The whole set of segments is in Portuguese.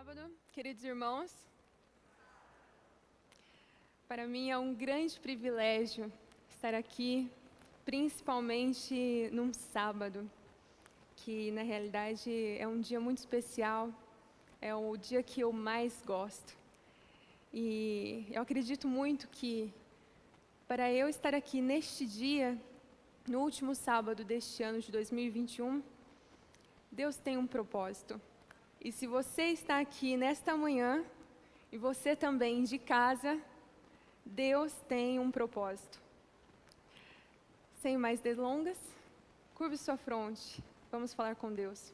sábado, queridos irmãos. Para mim é um grande privilégio estar aqui, principalmente num sábado, que na realidade é um dia muito especial, é o dia que eu mais gosto. E eu acredito muito que para eu estar aqui neste dia, no último sábado deste ano de 2021, Deus tem um propósito. E se você está aqui nesta manhã, e você também de casa, Deus tem um propósito. Sem mais delongas, curve sua fronte, vamos falar com Deus.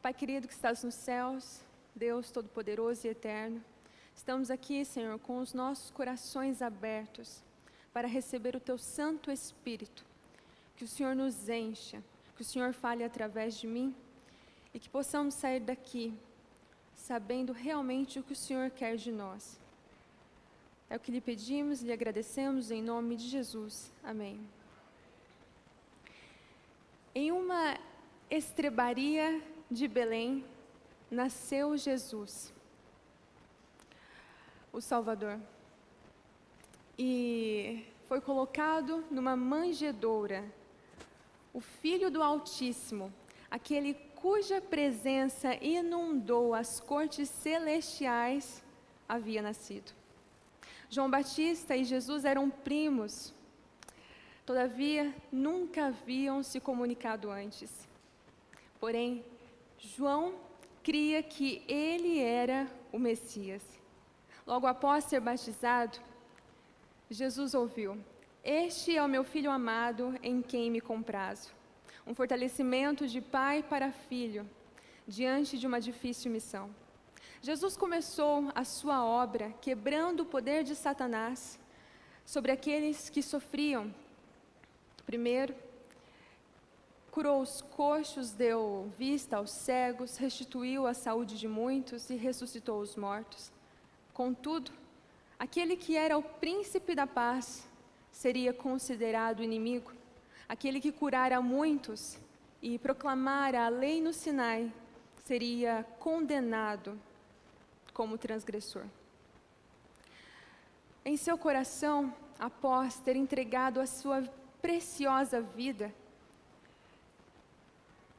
Pai querido que estás nos céus, Deus Todo-Poderoso e Eterno, estamos aqui, Senhor, com os nossos corações abertos para receber o Teu Santo Espírito, que o Senhor nos encha, que o Senhor fale através de mim, e que possamos sair daqui sabendo realmente o que o Senhor quer de nós. É o que lhe pedimos e lhe agradecemos em nome de Jesus. Amém. Em uma estrebaria de Belém, nasceu Jesus, o Salvador, e foi colocado numa manjedoura, o Filho do Altíssimo, aquele cuja presença inundou as cortes celestiais, havia nascido. João Batista e Jesus eram primos, todavia nunca haviam se comunicado antes. Porém, João cria que ele era o Messias. Logo após ser batizado, Jesus ouviu: "Este é o meu Filho amado, em quem me comprazo." Um fortalecimento de pai para filho, diante de uma difícil missão. Jesus começou a sua obra quebrando o poder de Satanás sobre aqueles que sofriam. Primeiro, curou os coxos, deu vista aos cegos, restituiu a saúde de muitos e ressuscitou os mortos. Contudo, aquele que era o príncipe da paz seria considerado inimigo. Aquele que curara muitos e proclamara a lei no Sinai seria condenado como transgressor. Em seu coração, após ter entregado a sua preciosa vida,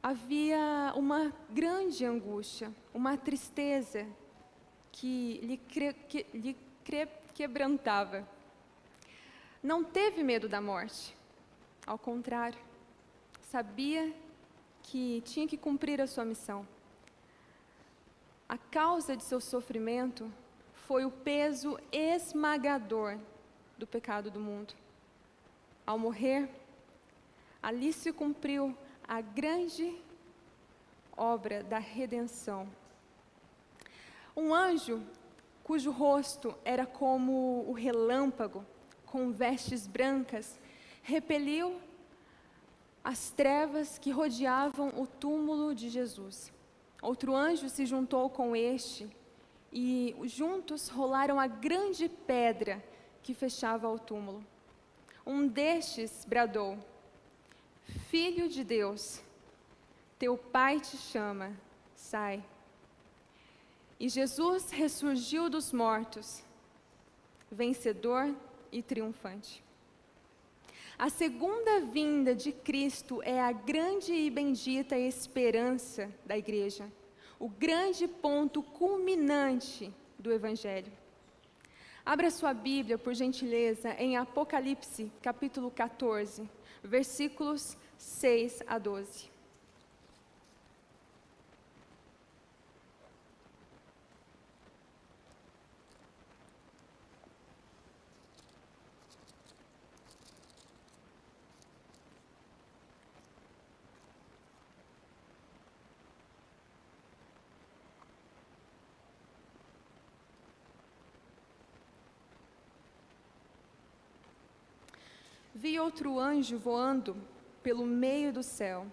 havia uma grande angústia, uma tristeza que lhe quebrantava. Não teve medo da morte. Ao contrário, sabia que tinha que cumprir a sua missão. A causa de seu sofrimento foi o peso esmagador do pecado do mundo. Ao morrer, ali se cumpriu a grande obra da redenção. Um anjo, cujo rosto era como o relâmpago, com vestes brancas, repeliu as trevas que rodeavam o túmulo de Jesus. Outro anjo se juntou com este e juntos rolaram a grande pedra que fechava o túmulo. Um destes bradou: "Filho de Deus, teu Pai te chama, sai." E Jesus ressurgiu dos mortos, vencedor e triunfante. A segunda vinda de Cristo é a grande e bendita esperança da igreja, o grande ponto culminante do Evangelho. Abra sua Bíblia, por gentileza, em Apocalipse, capítulo 14, versículos 6 a 12. Vi outro anjo voando pelo meio do céu,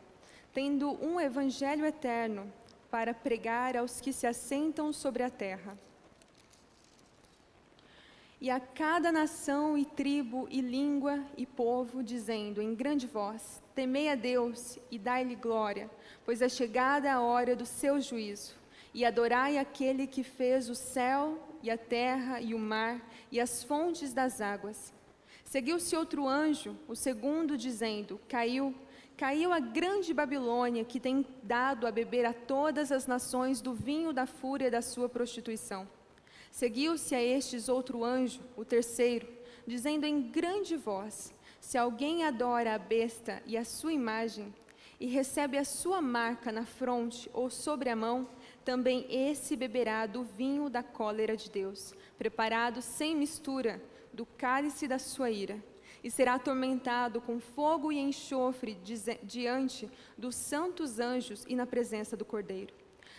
tendo um evangelho eterno para pregar aos que se assentam sobre a terra. E a cada nação e tribo e língua e povo, dizendo em grande voz: temei a Deus e dai-lhe glória, pois é chegada a hora do seu juízo. e adorai aquele que fez o céu e a terra e o mar e as fontes das águas. Seguiu-se outro anjo, o segundo, dizendo: Caiu a grande Babilônia, que tem dado a beber a todas as nações do vinho da fúria da sua prostituição. Seguiu-se a estes outro anjo, o terceiro, dizendo em grande voz: Se alguém adora a besta e a sua imagem, e recebe a sua marca na fronte ou sobre a mão, também esse beberá do vinho da cólera de Deus, preparado sem mistura, do cálice da sua ira, e será atormentado com fogo e enxofre diante dos santos anjos e na presença do Cordeiro.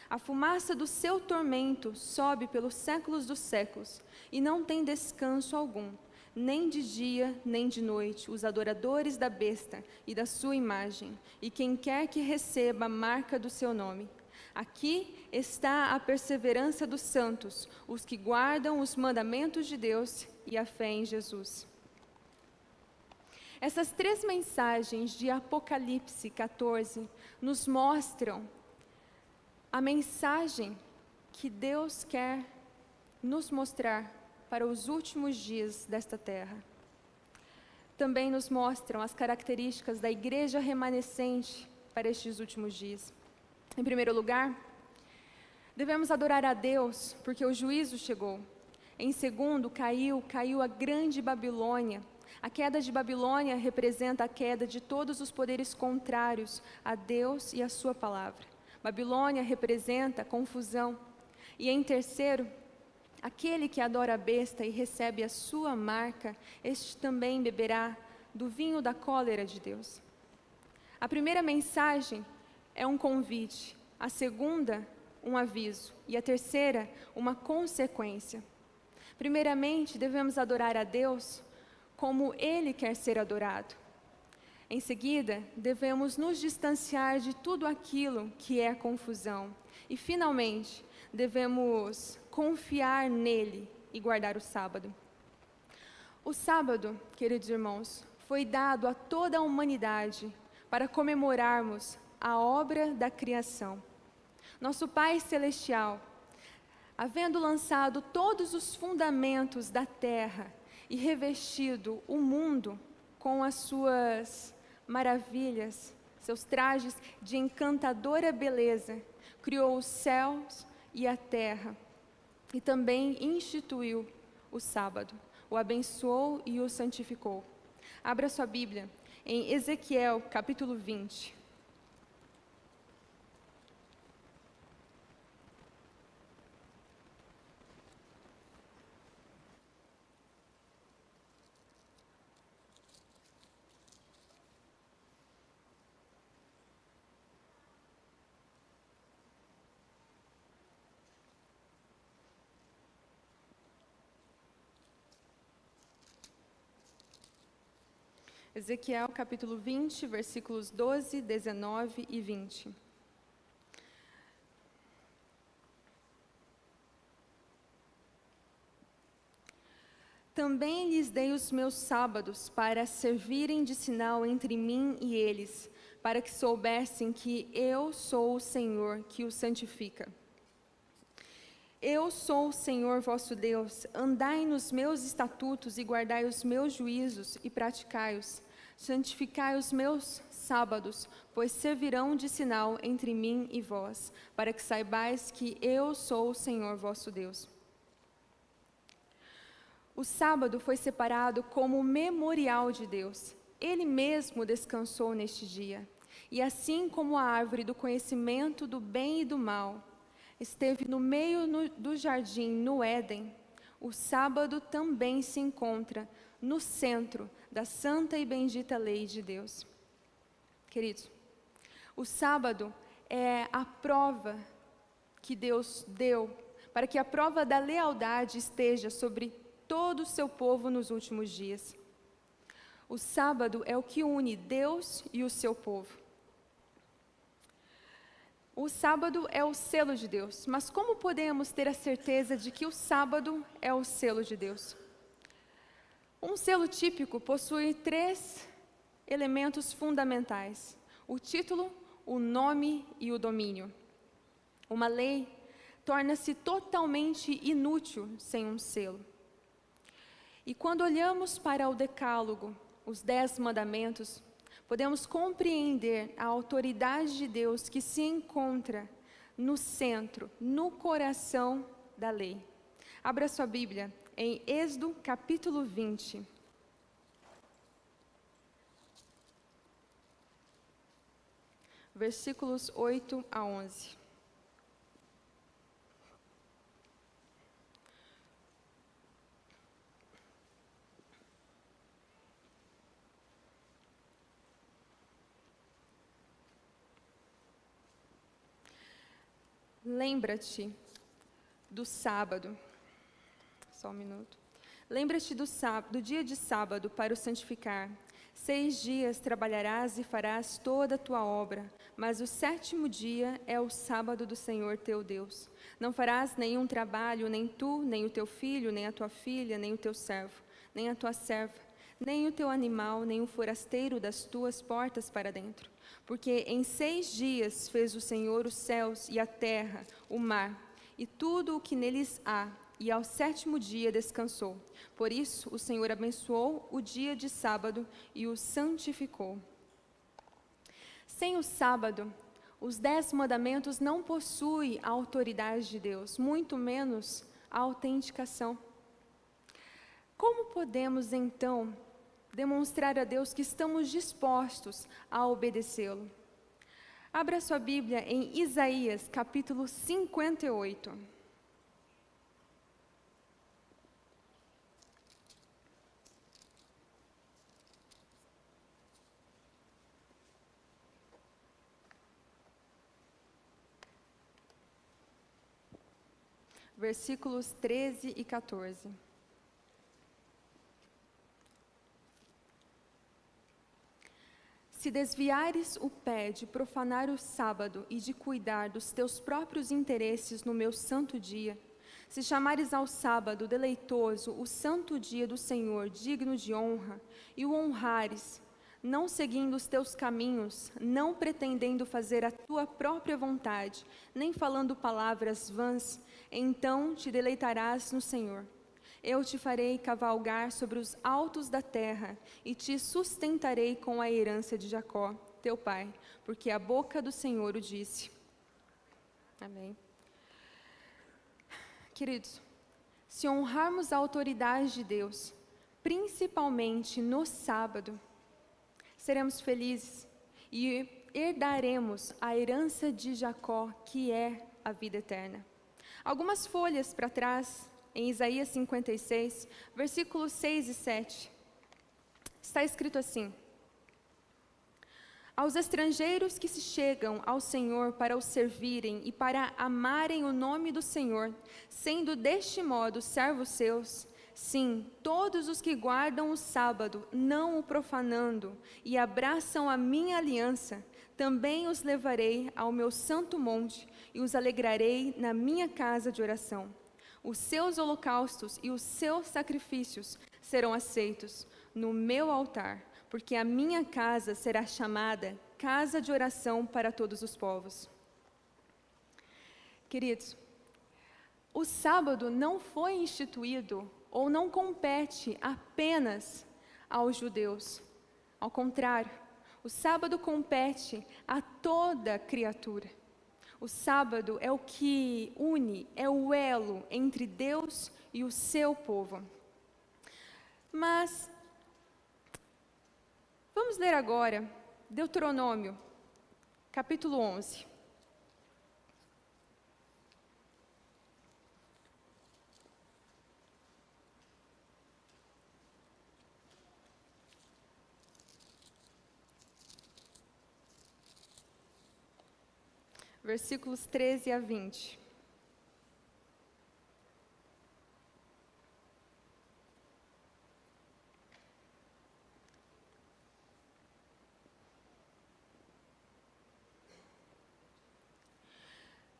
A fumaça do seu tormento sobe pelos séculos dos séculos, e não tem descanso algum, nem de dia, nem de noite, os adoradores da besta e da sua imagem, e quem quer que receba a marca do seu nome. Aqui está a perseverança dos santos, os que guardam os mandamentos de Deus e a fé em Jesus. Essas 3 mensagens de Apocalipse 14 nos mostram a mensagem que Deus quer nos mostrar para os últimos dias desta terra. Também nos mostram as características da igreja remanescente para estes últimos dias. Em primeiro lugar, devemos adorar a Deus, porque o juízo chegou. Em segundo, caiu a grande Babilônia. A queda de Babilônia representa a queda de todos os poderes contrários a Deus e a sua palavra. Babilônia representa confusão. E em terceiro, aquele que adora a besta e recebe a sua marca, este também beberá do vinho da cólera de Deus. A primeira mensagem é um convite, a segunda, um aviso, e a terceira, uma consequência. Primeiramente, devemos adorar a Deus como Ele quer ser adorado. Em seguida, devemos nos distanciar de tudo aquilo que é confusão. E, finalmente, devemos confiar nele e guardar o sábado. O sábado, queridos irmãos, foi dado a toda a humanidade para comemorarmos a obra da criação. Nosso Pai Celestial, havendo lançado todos os fundamentos da terra e revestido o mundo com as suas maravilhas, seus trajes de encantadora beleza, criou os céus e a terra e também instituiu o sábado, o abençoou e o santificou. Abra sua Bíblia em Ezequiel capítulo 20. Ezequiel capítulo 20, versículos 12, 19 e 20. Também lhes dei os meus sábados para servirem de sinal entre mim e eles, para que soubessem que eu sou o Senhor que os santifica. Eu sou o Senhor vosso Deus, andai nos meus estatutos e guardai os meus juízos e praticai-os. Santificai os meus sábados, pois servirão de sinal entre mim e vós, para que saibais que eu sou o Senhor vosso Deus. O sábado foi separado como memorial de Deus. Ele mesmo descansou neste dia. E assim como a árvore do conhecimento do bem e do mal esteve no meio do jardim, no Éden, o sábado também se encontra no centro da santa e bendita lei de Deus. Queridos, o sábado é a prova que Deus deu para que a prova da lealdade esteja sobre todo o seu povo nos últimos dias. O sábado é o que une Deus e o seu povo. O sábado é o selo de Deus, mas como podemos ter a certeza de que o sábado é o selo de Deus? Um selo típico possui 3 elementos fundamentais: o título, o nome e o domínio. Uma lei torna-se totalmente inútil sem um selo. E quando olhamos para o Decálogo, os 10 mandamentos, podemos compreender a autoridade de Deus que se encontra no centro, no coração da lei. Abra sua Bíblia em Êxodo capítulo 20. Versículos 8 a 11. Lembra-te do sábado. Só um minuto. Lembra-te do dia de sábado para o santificar. 6 dias trabalharás e farás toda a tua obra, mas o 7º dia é o sábado do Senhor teu Deus. Não farás nenhum trabalho, nem tu, nem o teu filho, nem a tua filha, nem o teu servo, nem a tua serva, nem o teu animal, nem o forasteiro das tuas portas para dentro. Porque em 6 dias fez o Senhor os céus e a terra, o mar, e tudo o que neles há, e ao 7º dia descansou. Por isso o Senhor abençoou o dia de sábado e o santificou. Sem o sábado, os 10 mandamentos não possuem a autoridade de Deus, muito menos a autenticação. Como podemos, então, demonstrar a Deus que estamos dispostos a obedecê-lo? Abra sua Bíblia em Isaías, capítulo 58. Versículos 13 e 14. Se desviares o pé de profanar o sábado e de cuidar dos teus próprios interesses no meu santo dia, se chamares ao sábado deleitoso o santo dia do Senhor, digno de honra, e o honrares, não seguindo os teus caminhos, não pretendendo fazer a tua própria vontade, nem falando palavras vãs, então te deleitarás no Senhor. Eu te farei cavalgar sobre os altos da terra e te sustentarei com a herança de Jacó, teu pai, porque a boca do Senhor o disse. Amém. Queridos, se honrarmos a autoridade de Deus, principalmente no sábado, seremos felizes e herdaremos a herança de Jacó, que é a vida eterna. Algumas folhas para trás, em Isaías 56, versículos 6 e 7, está escrito assim: aos estrangeiros que se chegam ao Senhor para o servirem e para amarem o nome do Senhor, sendo deste modo servos seus, sim, todos os que guardam o sábado, não o profanando, e abraçam a minha aliança, também os levarei ao meu santo monte e os alegrarei na minha casa de oração. Os seus holocaustos e os seus sacrifícios serão aceitos no meu altar, porque a minha casa será chamada casa de oração para todos os povos. Queridos, o sábado não foi instituído ou não compete apenas aos judeus. Ao contrário, o sábado compete a toda criatura. O sábado é o que une, é o elo entre Deus e o seu povo. Mas, vamos ler agora Deuteronômio, capítulo 11. Versículos 13 a 20.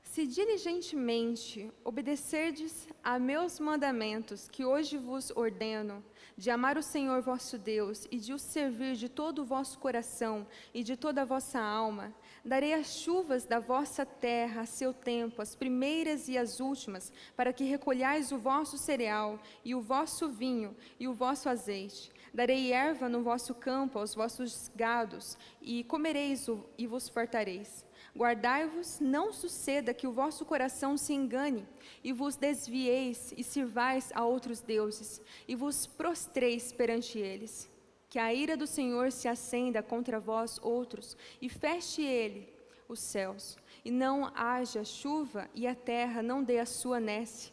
Se se diligentemente obedecerdes a meus mandamentos, que hoje vos ordeno, de amar o Senhor vosso Deus e de o servir de todo o vosso coração e de toda a vossa alma, darei as chuvas da vossa terra a seu tempo, as primeiras e as últimas, para que recolhais o vosso cereal, e o vosso vinho, e o vosso azeite. Darei erva no vosso campo aos vossos gados, e comereis e vos fartareis. Guardai-vos, não suceda que o vosso coração se engane, e vos desvieis e sirvais a outros deuses, e vos prostreis perante eles. Que a ira do Senhor se acenda contra vós outros, e feche ele os céus, e não haja chuva, e a terra não dê a sua messe,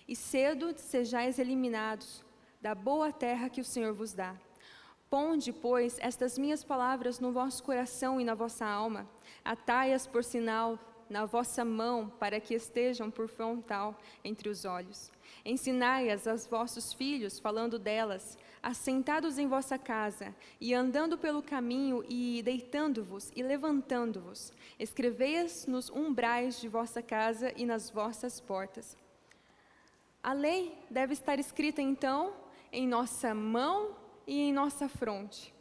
e cedo sejais eliminados da boa terra que o Senhor vos dá. Ponde, pois, estas minhas palavras no vosso coração e na vossa alma, atai-as por sinal na vossa mão, para que estejam por frontal entre os olhos. Ensinai-as aos vossos filhos, falando delas, assentados em vossa casa, e andando pelo caminho, e deitando-vos e levantando-vos. Escrevei-as nos umbrais de vossa casa e nas vossas portas. A lei deve estar escrita, então, em nossa mão e em nossa fronte.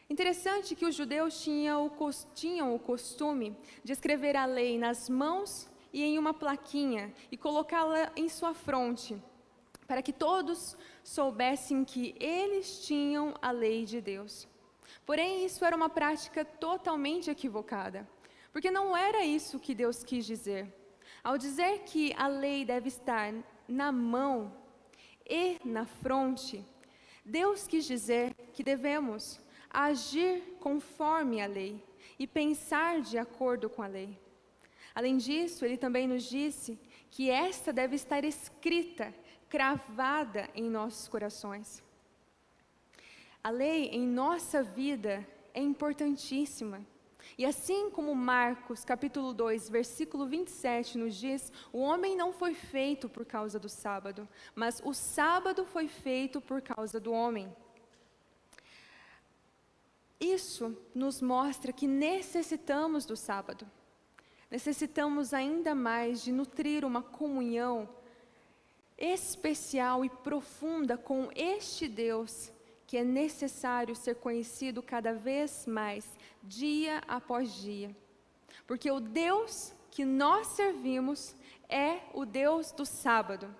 Interessante que os judeus tinham o costume de escrever a lei nas mãos e em uma plaquinha e colocá-la em sua fronte, para que todos soubessem que eles tinham a lei de Deus. Porém, isso era uma prática totalmente equivocada, porque não era isso que Deus quis dizer. Ao dizer que a lei deve estar na mão e na fronte, Deus quis dizer que devemos agir conforme a lei e pensar de acordo com a lei. Além disso, Ele também nos disse que esta deve estar escrita, cravada em nossos corações. A lei em nossa vida é importantíssima. E assim como Marcos, capítulo 2, versículo 27 nos diz, o homem não foi feito por causa do sábado, mas o sábado foi feito por causa do homem. Isso nos mostra que necessitamos do sábado. Necessitamos ainda mais de nutrir uma comunhão especial e profunda com este Deus, que é necessário ser conhecido cada vez mais, dia após dia. Porque o Deus que nós servimos é o Deus do sábado.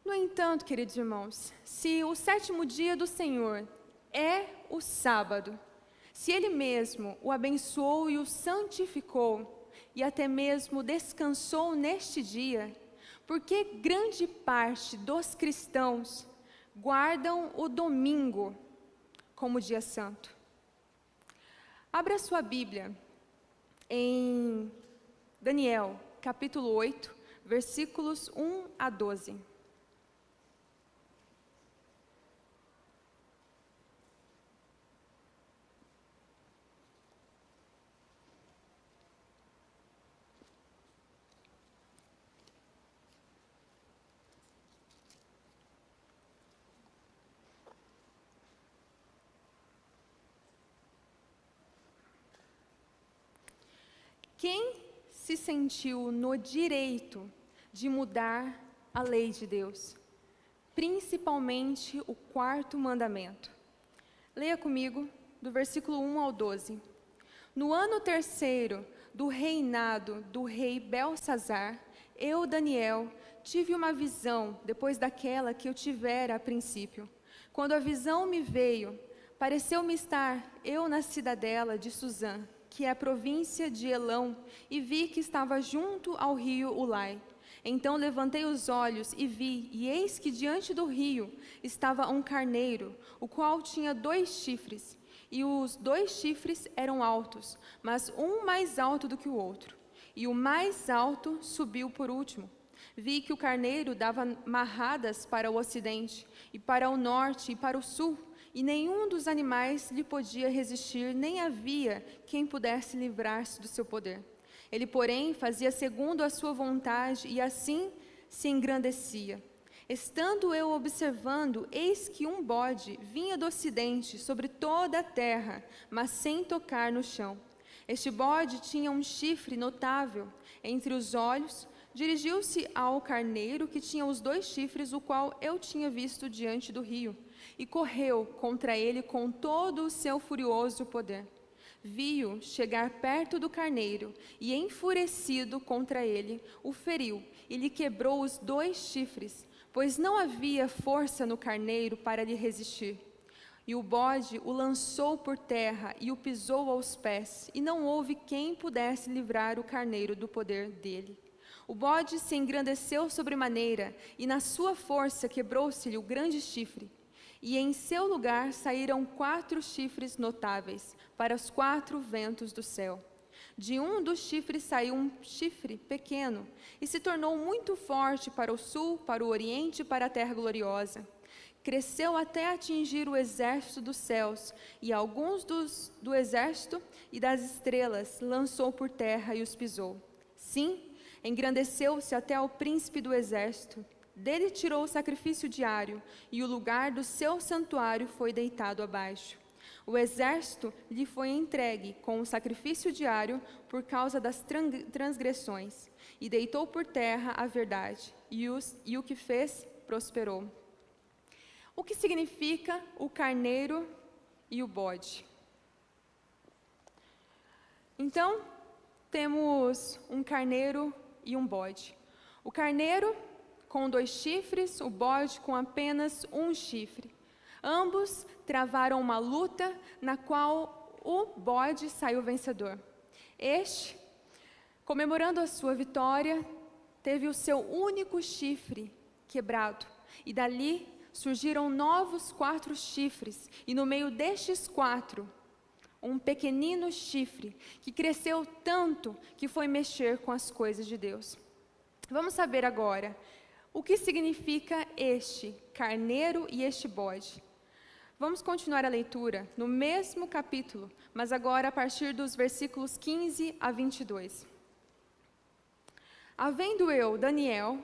No entanto, queridos irmãos, se o sétimo dia do Senhor é o sábado, se Ele mesmo o abençoou e o santificou, e até mesmo descansou neste dia, por que grande parte dos cristãos guardam o domingo como dia santo? Abra sua Bíblia em Daniel, capítulo 8, versículos 1 a 12. Quem se sentiu no direito de mudar a lei de Deus? Principalmente o quarto mandamento. Leia comigo, do versículo 1 ao 12. No ano terceiro do reinado do rei Belsazar, eu, Daniel, tive uma visão depois daquela que eu tivera a princípio. Quando a visão me veio, pareceu-me estar eu na cidadela de Suzã, que é a província de Elão, e vi que estava junto ao rio Ulai. Então levantei os olhos e vi, e eis que diante do rio estava um carneiro, o qual tinha 2 chifres, e os 2 chifres eram altos, mas um mais alto do que o outro, e o mais alto subiu por último. Vi que o carneiro dava marradas para o ocidente, e para o norte e para o sul, e nenhum dos animais lhe podia resistir, nem havia quem pudesse livrar-se do seu poder. Ele, porém, fazia segundo a sua vontade, e assim se engrandecia. Estando eu observando, eis que um bode vinha do ocidente sobre toda a terra, mas sem tocar no chão. Este bode tinha um chifre notável entre os olhos. Dirigiu-se ao carneiro que tinha os 2 chifres, o qual eu tinha visto diante do rio, e correu contra ele com todo o seu furioso poder. Vi-o chegar perto do carneiro e, enfurecido contra ele, o feriu e lhe quebrou os 2 chifres, pois não havia força no carneiro para lhe resistir. E o bode o lançou por terra e o pisou aos pés, e não houve quem pudesse livrar o carneiro do poder dele. O bode se engrandeceu sobremaneira, e na sua força quebrou-se-lhe o grande chifre. E em seu lugar saíram 4 chifres notáveis, para os 4 ventos do céu. De um dos chifres saiu um chifre pequeno, e se tornou muito forte para o sul, para o oriente e para a terra gloriosa. Cresceu até atingir o exército dos céus, e alguns do exército e das estrelas lançou por terra e os pisou. Sim, engrandeceu-se até ao príncipe do exército. Dele tirou o sacrifício diário, e o lugar do seu santuário foi deitado abaixo. O exército lhe foi entregue com o sacrifício diário por causa das transgressões, e deitou por terra a verdade, e o que fez prosperou. O que significa o carneiro e o bode? Então, temos um carneiro e um bode. O carneiro com 2 chifres, o bode com apenas um chifre. Ambos travaram uma luta na qual o bode saiu vencedor. Este, comemorando a sua vitória, teve o seu único chifre quebrado, e dali surgiram novos 4 chifres, e no meio destes 4, um pequenino chifre, que cresceu tanto que foi mexer com as coisas de Deus. Vamos saber agora o que significa este carneiro e este bode. Vamos continuar a leitura no mesmo capítulo, mas agora a partir dos versículos 15 a 22. Havendo eu, Daniel,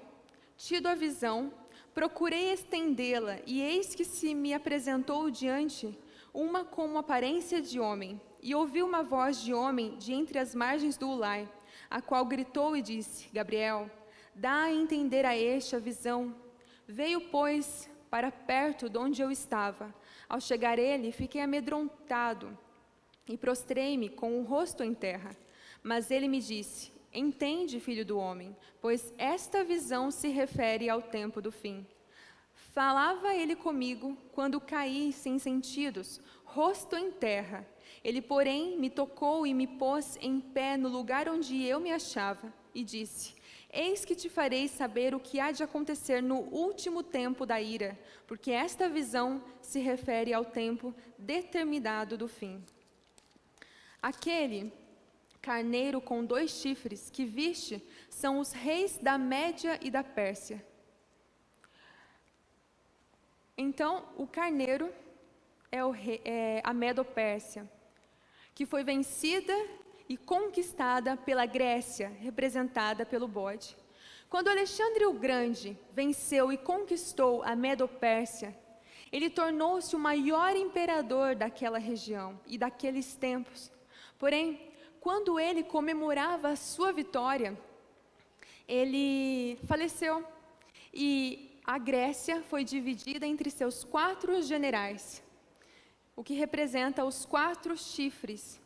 tido a visão, procurei estendê-la, e eis que se me apresentou diante uma com aparência de homem, e ouvi uma voz de homem de entre as margens do Ulai, a qual gritou e disse: Gabriel, dá a entender a este a visão. Veio, pois, para perto de onde eu estava. Ao chegar ele, fiquei amedrontado, e prostrei-me com o rosto em terra. Mas ele me disse: Entende, filho do homem, pois esta visão se refere ao tempo do fim. Falava ele comigo quando caí sem sentidos, rosto em terra. Ele, porém, me tocou e me pôs em pé no lugar onde eu me achava, e disse: Eis que te farei saber o que há de acontecer no último tempo da ira, porque esta visão se refere ao tempo determinado do fim. Aquele carneiro com 2 chifres que viste são os reis da Média e da Pérsia. Então, o carneiro é a Medo-Pérsia, que foi vencida e conquistada pela Grécia, representada pelo bode. Quando Alexandre o Grande venceu e conquistou a Medo-Pérsia, ele tornou-se o maior imperador daquela região e daqueles tempos. Porém, quando ele comemorava a sua vitória, ele faleceu, e a Grécia foi dividida entre seus 4 generais, o que representa os 4 chifres,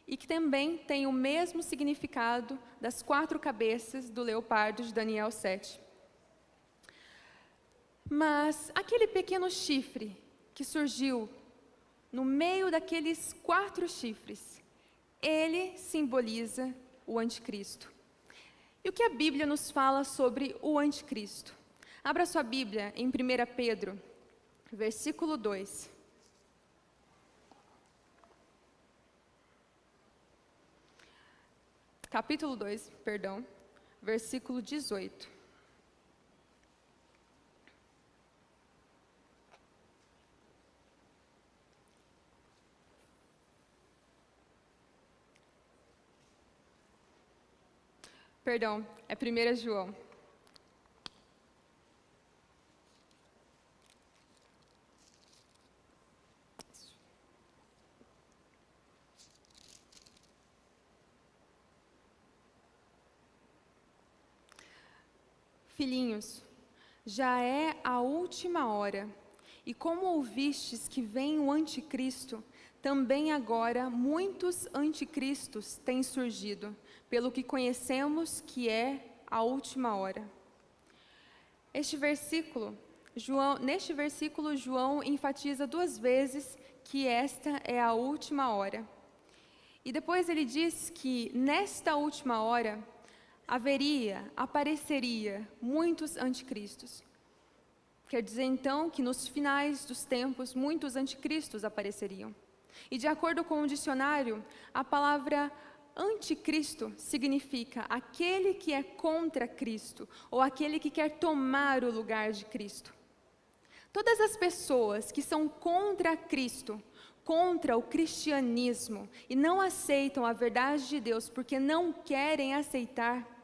e que também tem o mesmo significado das 4 cabeças do leopardo de Daniel 7. Mas aquele pequeno chifre que surgiu no meio daqueles 4 chifres, ele simboliza o anticristo. E o que a Bíblia nos fala sobre o anticristo? Abra sua Bíblia em 1 Pedro, versículo 2. Capítulo 2, perdão, versículo 18. Perdão, é 1 João. Filhinhos, já é a última hora, e como ouvistes que vem o anticristo, também agora muitos anticristos têm surgido, pelo que conhecemos que é a última hora. Neste versículo, João enfatiza 2 vezes que esta é a última hora. E depois ele diz que nesta última hora apareceria muitos anticristos. Quer dizer então que nos finais dos tempos muitos anticristos apareceriam. E de acordo com o dicionário, a palavra anticristo significa aquele que é contra Cristo, ou aquele que quer tomar o lugar de Cristo. Todas as pessoas que são contra Cristo, contra o cristianismo, e não aceitam a verdade de Deus porque não querem aceitar,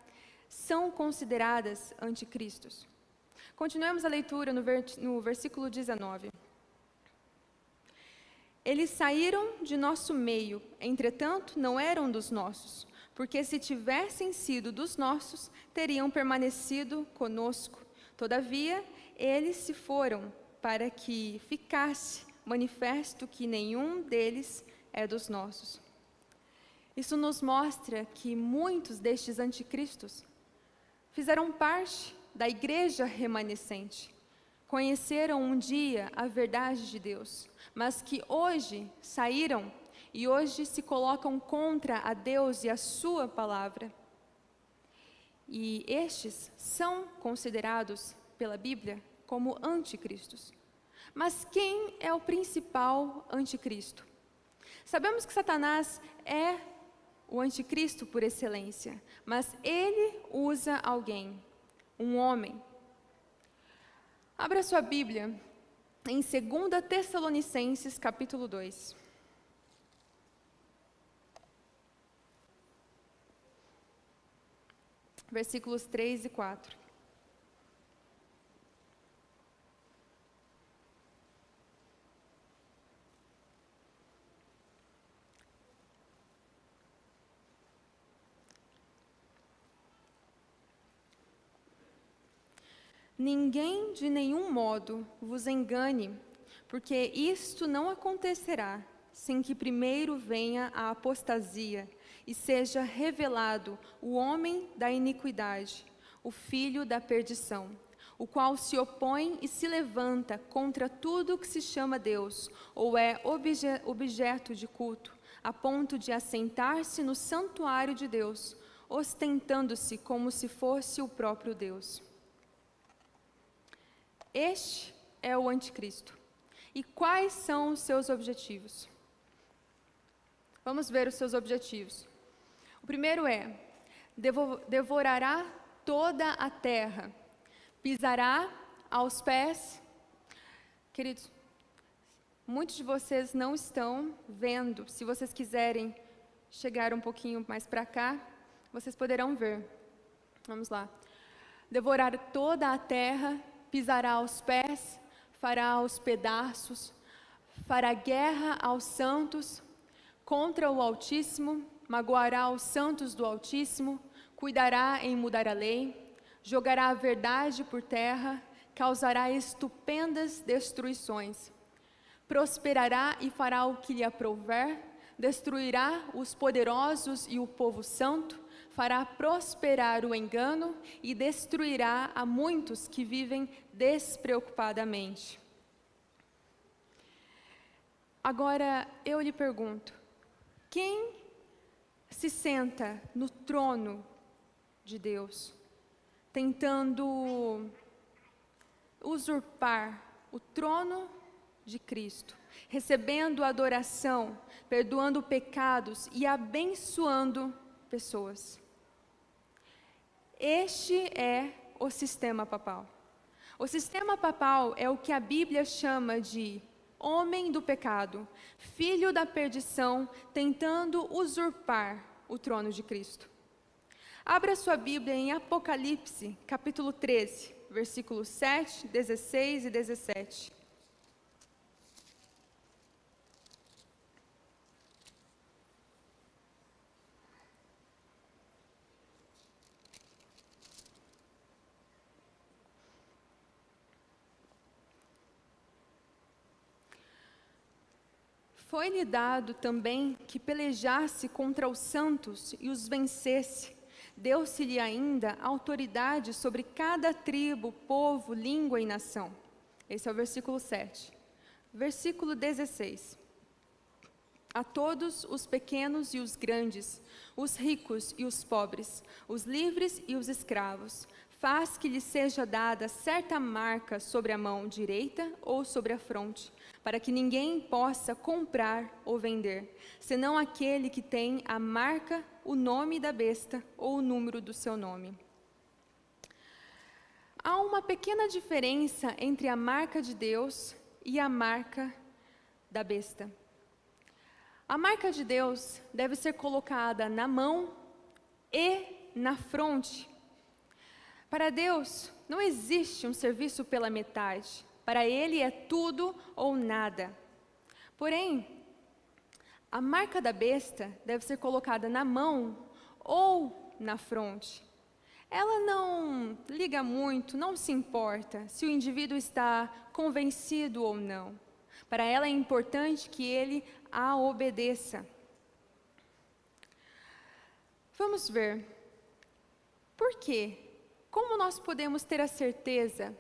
são consideradas anticristos. Continuemos a leitura no versículo 19. Eles saíram de nosso meio, entretanto não eram dos nossos, porque se tivessem sido dos nossos, teriam permanecido conosco. Todavia, eles se foram para que ficasse manifesto que nenhum deles é dos nossos. Isso nos mostra que muitos destes anticristos fizeram parte da igreja remanescente, conheceram um dia a verdade de Deus, mas que hoje saíram e hoje se colocam contra a Deus e a sua palavra. E estes são considerados pela Bíblia como anticristos. Mas quem é o principal anticristo? Sabemos que Satanás é o anticristo por excelência, mas ele usa alguém, um homem. Abra sua Bíblia em 2 Tessalonicenses, capítulo 2. Versículos 3 e 4. Ninguém de nenhum modo vos engane, porque isto não acontecerá sem que primeiro venha a apostasia e seja revelado o homem da iniquidade, o filho da perdição, o qual se opõe e se levanta contra tudo que se chama Deus, ou é objeto de culto, a ponto de assentar-se no santuário de Deus, ostentando-se como se fosse o próprio Deus. Este é o anticristo. E quais são os seus objetivos? Vamos ver os seus objetivos. O primeiro é: devorará toda a terra, pisará aos pés. Queridos, muitos de vocês não estão vendo. Se vocês quiserem chegar um pouquinho mais para cá, vocês poderão ver. Vamos lá. Devorar toda a terra, pisará aos pés, fará os pedaços, fará guerra aos santos, contra o Altíssimo, magoará os santos do Altíssimo, cuidará em mudar a lei, jogará a verdade por terra, causará estupendas destruições, prosperará e fará o que lhe aprouver, destruirá os poderosos e o povo santo, fará prosperar o engano e destruirá a muitos que vivem despreocupadamente. Agora, eu lhe pergunto, quem se senta no trono de Deus, tentando usurpar o trono de Cristo, recebendo adoração, perdoando pecados e abençoando pessoas? Este é o sistema papal. O sistema papal é o que a Bíblia chama de homem do pecado, filho da perdição, tentando usurpar o trono de Cristo. Abra sua Bíblia em Apocalipse, capítulo 13, versículos 7, 16 e 17. Foi-lhe dado também que pelejasse contra os santos e os vencesse. Deu-se-lhe ainda autoridade sobre cada tribo, povo, língua e nação. Esse é o versículo 7. Versículo 16. A todos os pequenos e os grandes, os ricos e os pobres, os livres e os escravos, faz que lhe seja dada certa marca sobre a mão direita ou sobre a fronte, para que ninguém possa comprar ou vender, senão aquele que tem a marca, o nome da besta ou o número do seu nome. Há uma pequena diferença entre a marca de Deus e a marca da besta. A marca de Deus deve ser colocada na mão e na fronte. Para Deus, não existe um serviço pela metade. Para Ele é tudo ou nada. Porém, a marca da besta deve ser colocada na mão ou na fronte. Ela não liga muito, não se importa se o indivíduo está convencido ou não. Para ela é importante que ele a obedeça. Vamos ver. Por quê? Como nós podemos ter a certeza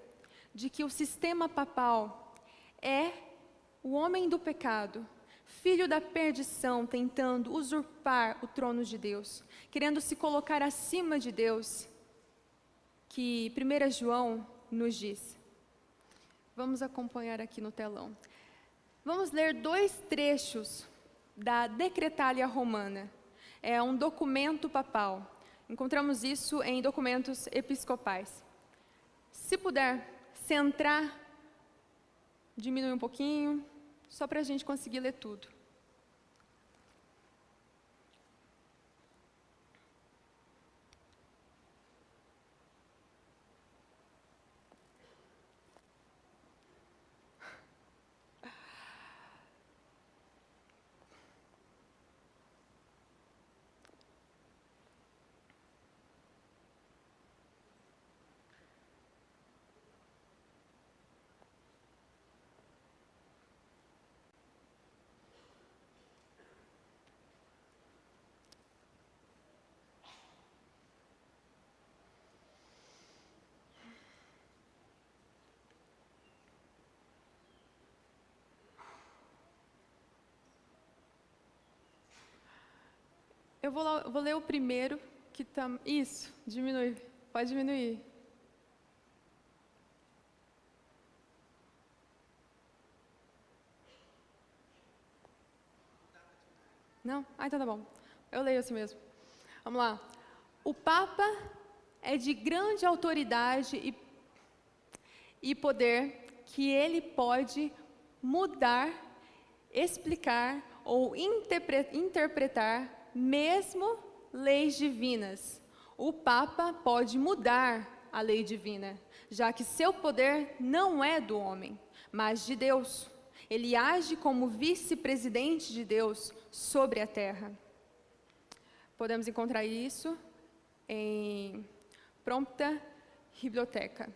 de que o sistema papal é o homem do pecado, filho da perdição, tentando usurpar o trono de Deus, querendo se colocar acima de Deus, que 1 João nos diz? Vamos acompanhar aqui no telão. Vamos ler 2 trechos da Decretalia Romana. É um documento papal. Encontramos isso em documentos episcopais. Se puder centrar, diminui um pouquinho, só para a gente conseguir ler tudo. Eu vou ler o primeiro, que está... Isso, diminui. Pode diminuir. Não? Ah, então tá bom. Eu leio assim mesmo. Vamos lá. O Papa é de grande autoridade e poder que ele pode mudar, explicar ou interpretar mesmo leis divinas. O Papa pode mudar a lei divina, já que seu poder não é do homem, mas de Deus. Ele age como vice-presidente de Deus sobre a terra. Podemos encontrar isso em Prompta Biblioteca.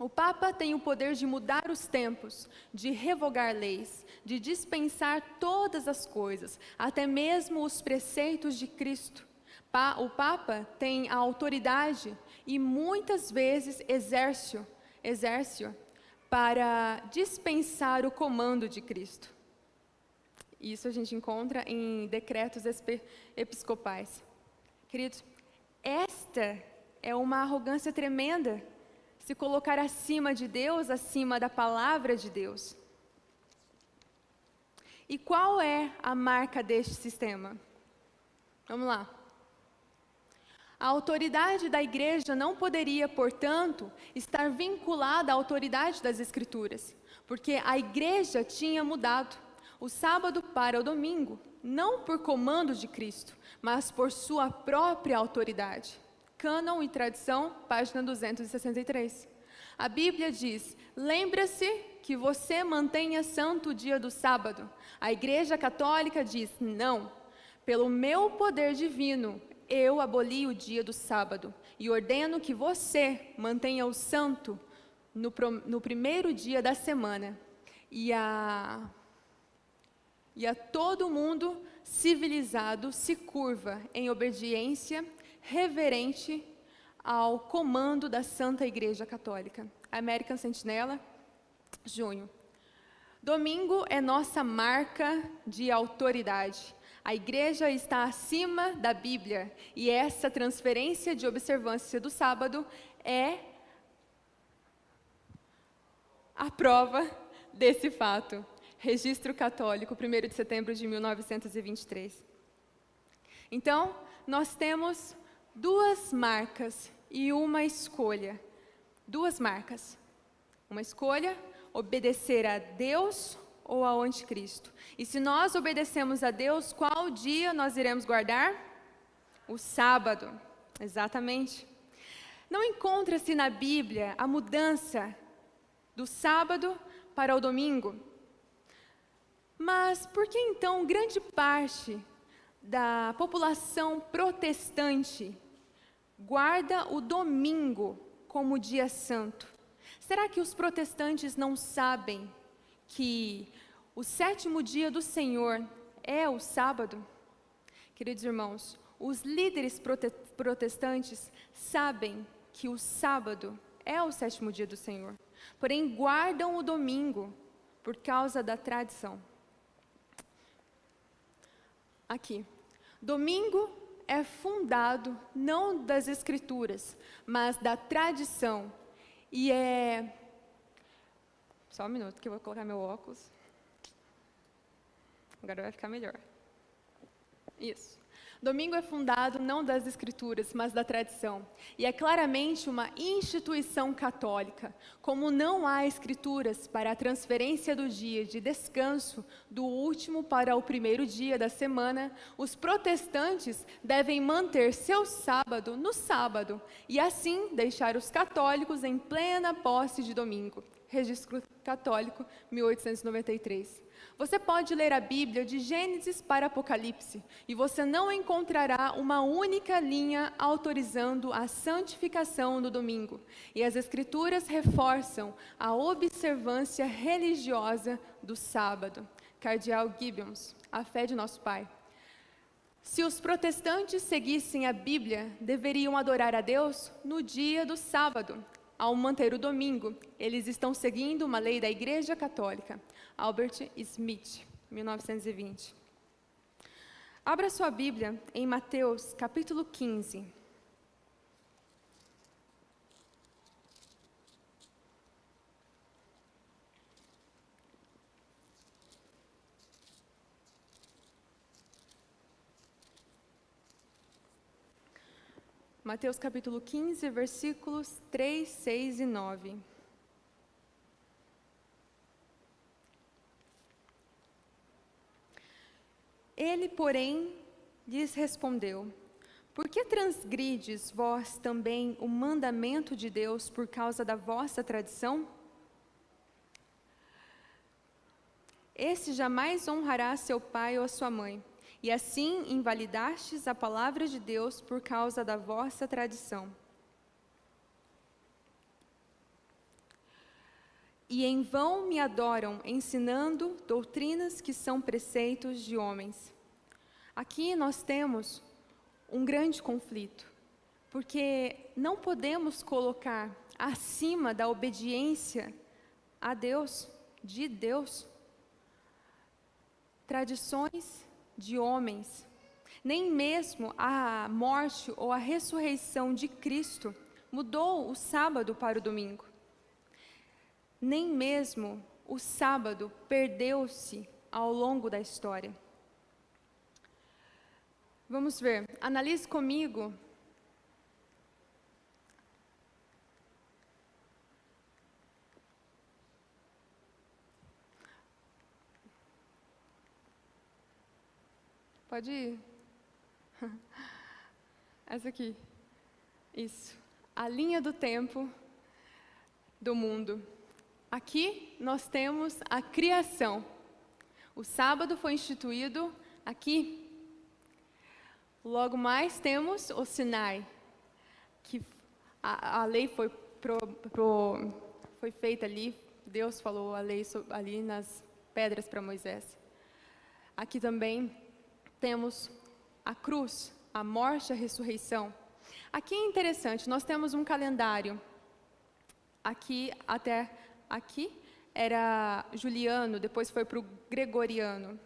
O Papa tem o poder de mudar os tempos, de revogar leis, de dispensar todas as coisas, até mesmo os preceitos de Cristo. O Papa tem a autoridade e muitas vezes exerce-o para dispensar o comando de Cristo. Isso a gente encontra em decretos episcopais. Queridos, esta é uma arrogância tremenda, se colocar acima de Deus, acima da palavra de Deus. E qual é a marca deste sistema? Vamos lá. A autoridade da igreja não poderia, portanto, estar vinculada à autoridade das Escrituras, porque a igreja tinha mudado o sábado para o domingo, não por comando de Cristo, mas por sua própria autoridade. Cânon e Tradição, página 263. A Bíblia diz: lembre-se que você mantenha santo o dia do sábado. A Igreja Católica diz: não, pelo meu poder divino, eu aboli o dia do sábado e ordeno que você mantenha o santo no primeiro dia da semana. E e a todo mundo civilizado se curva em obediência reverente ao comando da Santa Igreja Católica. American Sentinela, junho. Domingo é nossa marca de autoridade. A igreja está acima da Bíblia e essa transferência de observância do sábado é a prova desse fato. Registro Católico, 1º de setembro de 1923. Então, nós temos duas marcas e uma escolha. Duas marcas. Uma escolha, obedecer a Deus ou ao anticristo. E se nós obedecemos a Deus, qual dia nós iremos guardar? O sábado. Exatamente. Não encontra-se na Bíblia a mudança do sábado para o domingo. Mas por que então grande parte da população protestante guarda o domingo como dia santo? Será que os protestantes não sabem que o 7º dia do Senhor é o sábado? Queridos irmãos, os líderes protestantes sabem que o sábado é o 7º dia do Senhor, porém guardam o domingo por causa da tradição. Aqui, domingo é fundado não das Escrituras, mas da tradição. E só um minuto que eu vou colocar meu óculos. Agora vai ficar melhor. Isso. Domingo é fundado não das Escrituras, mas da tradição. E é claramente uma instituição católica. Como não há Escrituras para a transferência do dia de descanso do último para o primeiro dia da semana, os protestantes devem manter seu sábado no sábado e assim deixar os católicos em plena posse de domingo. Registro Católico, 1893. Você pode ler a Bíblia de Gênesis para Apocalipse e você não encontrará uma única linha autorizando a santificação do domingo. E as Escrituras reforçam a observância religiosa do sábado. Cardeal Gibbons, A Fé de Nosso Pai. Se os protestantes seguissem a Bíblia, deveriam adorar a Deus no dia do sábado. Ao manter o domingo, eles estão seguindo uma lei da Igreja Católica. Albert Smith, 1920. Abra sua Bíblia em Mateus, capítulo 15. Mateus capítulo 15, versículos 3, 6 e 9. Ele, porém, lhes respondeu: por que transgrides vós também o mandamento de Deus por causa da vossa tradição? Esse jamais honrará seu pai ou a sua mãe, e assim invalidastes a palavra de Deus por causa da vossa tradição. E em vão me adoram, ensinando doutrinas que são preceitos de homens. Aqui nós temos um grande conflito, porque não podemos colocar acima da obediência a Deus, de Deus, tradições de homens. Nem mesmo a morte ou a ressurreição de Cristo mudou o sábado para o domingo. Nem mesmo o sábado perdeu-se ao longo da história. Vamos ver, analise comigo pode ir. Essa aqui. Isso. A linha do tempo do mundo. Aqui nós temos a criação. O sábado foi instituído aqui. Logo mais temos o Sinai, que a lei foi feita ali. Deus falou a lei ali nas pedras para Moisés. aqui também temos a cruz, a morte e a ressurreição. Aqui é interessante, nós temos um calendário. Aqui até aqui era Juliano, depois foi para o Gregoriano.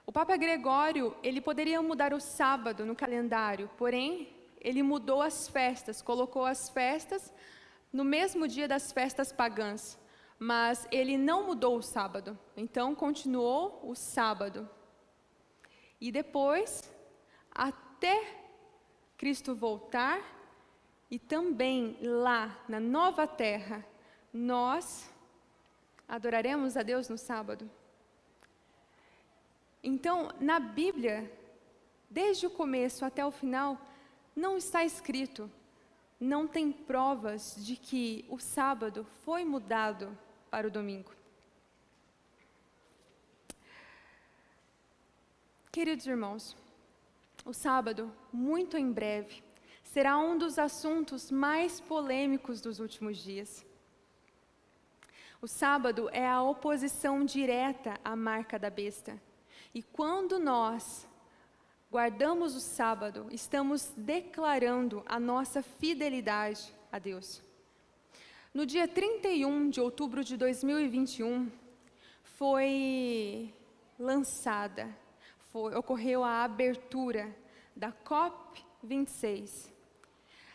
O Papa Gregório, ele poderia mudar o sábado no calendário, porém, ele mudou as festas, colocou as festas no mesmo dia das festas pagãs, mas ele não mudou o sábado, então continuou o sábado. E depois, até Cristo voltar, e também lá na nova terra, nós adoraremos a Deus no sábado. Então, na Bíblia, desde o começo até o final, não está escrito, não tem provas de que o sábado foi mudado para o domingo. Queridos irmãos, o sábado, muito em breve, será um dos assuntos mais polêmicos dos últimos dias. O sábado é a oposição direta à marca da besta. E quando nós guardamos o sábado, estamos declarando a nossa fidelidade a Deus. No dia 31 de outubro de 2021, ocorreu a abertura da COP26,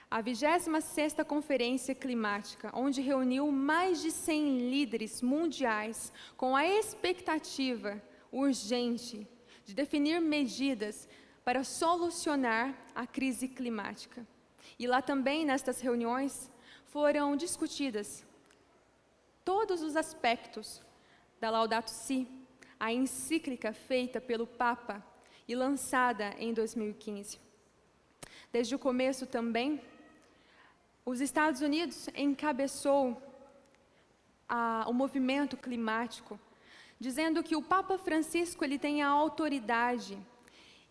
a 26ª Conferência Climática, onde reuniu mais de 100 líderes mundiais com a expectativa urgente de definir medidas para solucionar a crise climática. E lá também, nestas reuniões, foram discutidas todos os aspectos da Laudato Si, a encíclica feita pelo Papa e lançada em 2015. Desde o começo também, os Estados Unidos encabeçou o movimento climático, dizendo que o Papa Francisco ele tem a autoridade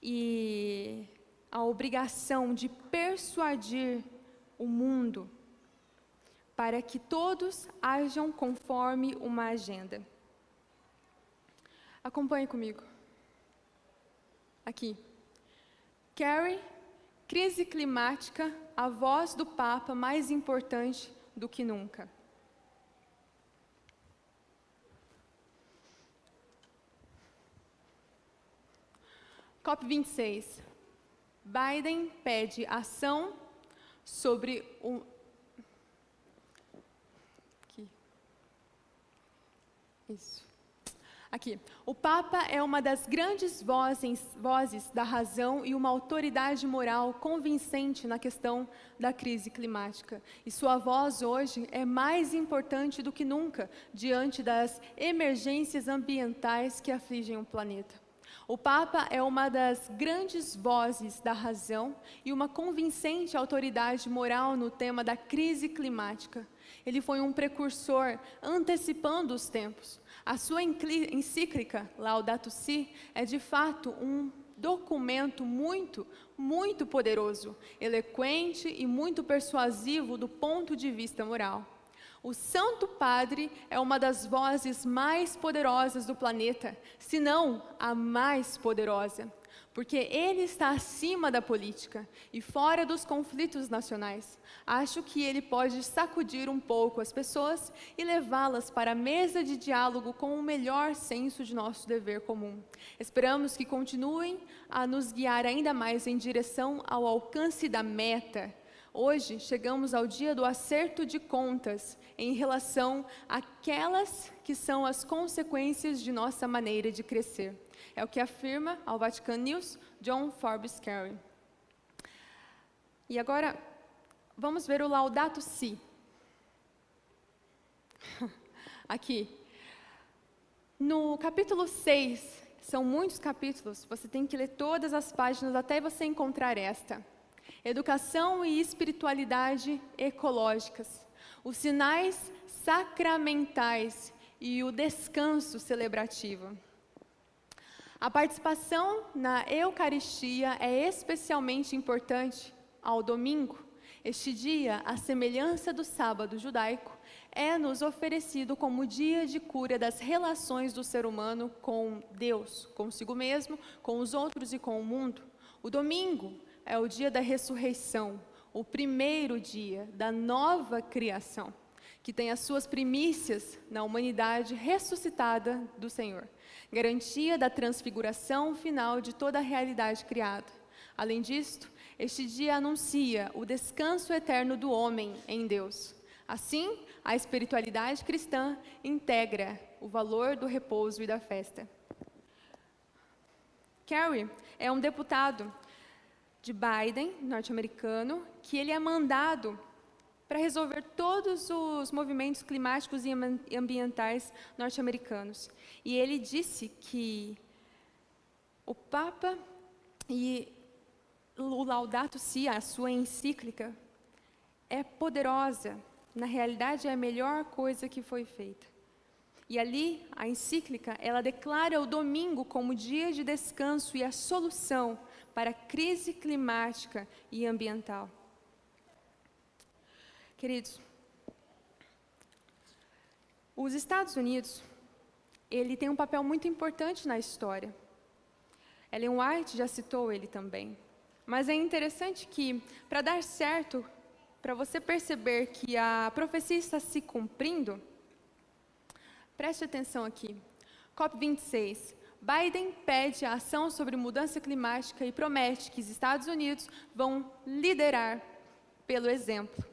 e a obrigação de persuadir o mundo para que todos ajam conforme uma agenda. Acompanhe comigo. Aqui. Carrie, crise climática, a voz do Papa mais importante do que nunca. COP26. Biden pede ação sobre Aqui. O Papa é uma das grandes vozes da razão e uma autoridade moral convincente na questão da crise climática. E sua voz hoje é mais importante do que nunca diante das emergências ambientais que afligem o planeta. O Papa é uma das grandes vozes da razão e uma convincente autoridade moral no tema da crise climática. Ele foi um precursor, antecipando os tempos. A sua encíclica, Laudato Si, é de fato um documento muito poderoso, eloquente e muito persuasivo do ponto de vista moral. O Santo Padre é uma das vozes mais poderosas do planeta, se não a mais poderosa, porque ele está acima da política e fora dos conflitos nacionais. Acho que ele pode sacudir um pouco as pessoas e levá-las para a mesa de diálogo com o melhor senso de nosso dever comum. Esperamos que continuem a nos guiar ainda mais em direção ao alcance da meta. Hoje, chegamos ao dia do acerto de contas em relação àquelas que são as consequências de nossa maneira de crescer. É o que afirma ao Vatican News John Forbes Carey. E agora, vamos ver o Laudato Si. Aqui. No capítulo 6, são muitos capítulos, você tem que ler todas as páginas até você encontrar esta. Educação e espiritualidade ecológicas, os sinais sacramentais e o descanso celebrativo. A participação na Eucaristia é especialmente importante ao domingo, Este dia, à semelhança do sábado judaico, é-nos oferecido como dia de cura das relações do ser humano com Deus, consigo mesmo, com os outros e com o mundo. O domingo é o dia da ressurreição, o primeiro dia da nova criação, que tem as suas primícias na humanidade ressuscitada do Senhor, garantia da transfiguração final de toda a realidade criada. Além disto, este dia anuncia o descanso eterno do homem em Deus. Assim, a espiritualidade cristã integra o valor do repouso e da festa. Kerry é um deputado de Biden, norte-americano, que ele é mandado para resolver todos os movimentos climáticos e ambientais norte-americanos. E ele disse que o Papa e o Laudato Si, a sua encíclica, é poderosa. Na realidade, é a melhor coisa que foi feita. E ali, a encíclica, ela declara o domingo como dia de descanso e a solução para a crise climática e ambiental. Queridos, os Estados Unidos, ele tem um papel muito importante na história. Ellen White já citou ele também. Mas é interessante que, para dar certo, para você perceber que a profecia está se cumprindo, preste atenção aqui. COP26. Biden pede a ação sobre mudança climática e promete que os Estados Unidos vão liderar pelo exemplo.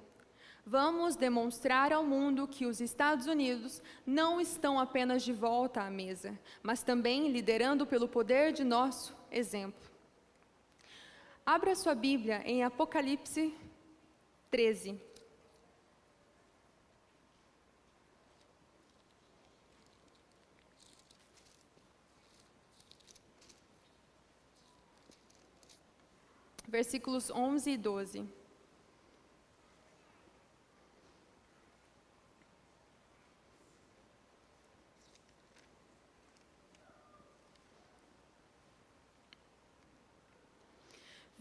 Vamos demonstrar ao mundo que os Estados Unidos não estão apenas de volta à mesa, mas também liderando pelo poder de nosso exemplo. Abra sua Bíblia em Apocalipse 13. Versículos 11 e 12.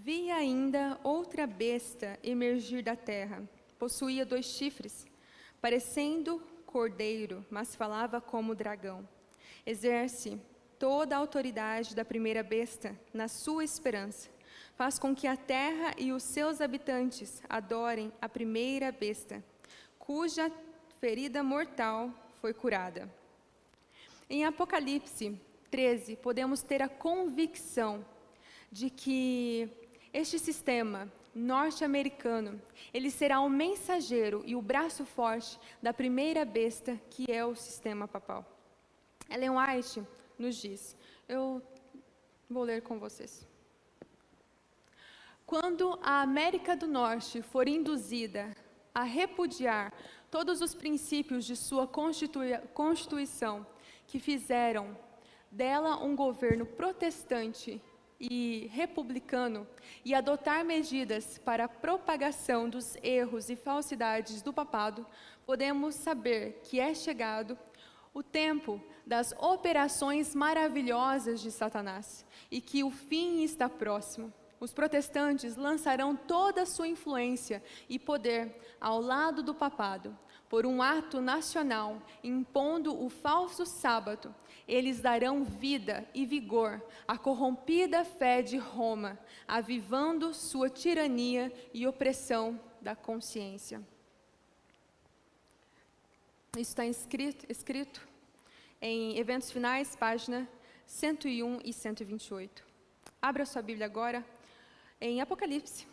Vi ainda outra besta emergir da terra. Possuía 2 chifres, parecendo cordeiro, mas falava como dragão. Exerce toda a autoridade da primeira besta na sua esperança. Faz com que a terra e os seus habitantes adorem a primeira besta, cuja ferida mortal foi curada. Em Apocalipse 13, podemos ter a convicção de que este sistema norte-americano, ele será o mensageiro e o braço forte da primeira besta, que é o sistema papal. Ellen White nos diz, eu vou ler com vocês. Quando a América do Norte for induzida a repudiar todos os princípios de sua Constituição, que fizeram dela um governo protestante e republicano, e adotar medidas para a propagação dos erros e falsidades do papado, podemos saber que é chegado o tempo das operações maravilhosas de Satanás e que o fim está próximo. Os protestantes lançarão toda a sua influência e poder ao lado do papado. Por um ato nacional, impondo o falso sábado, eles darão vida e vigor à corrompida fé de Roma, avivando sua tirania e opressão da consciência. Isso está escrito em Eventos Finais, página 101 e 128. Abra sua Bíblia agora em Apocalipse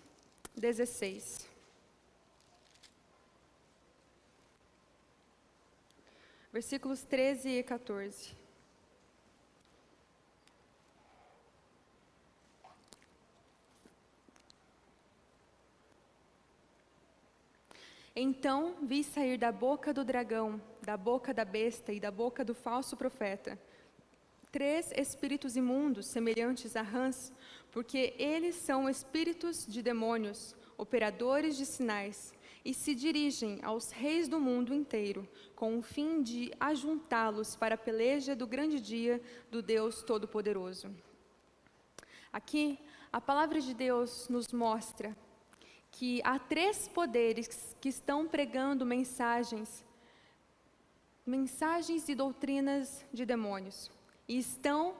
16. Versículos 13 e 14. Então vi sair da boca do dragão, da boca da besta e da boca do falso profeta 3 espíritos imundos, semelhantes a rãs, porque eles são espíritos de demônios, operadores de sinais, e se dirigem aos reis do mundo inteiro, com o fim de ajuntá-los para a peleja do grande dia do Deus Todo-Poderoso. Aqui, a palavra de Deus nos mostra que há 3 poderes que estão pregando mensagens e doutrinas de demônios, e estão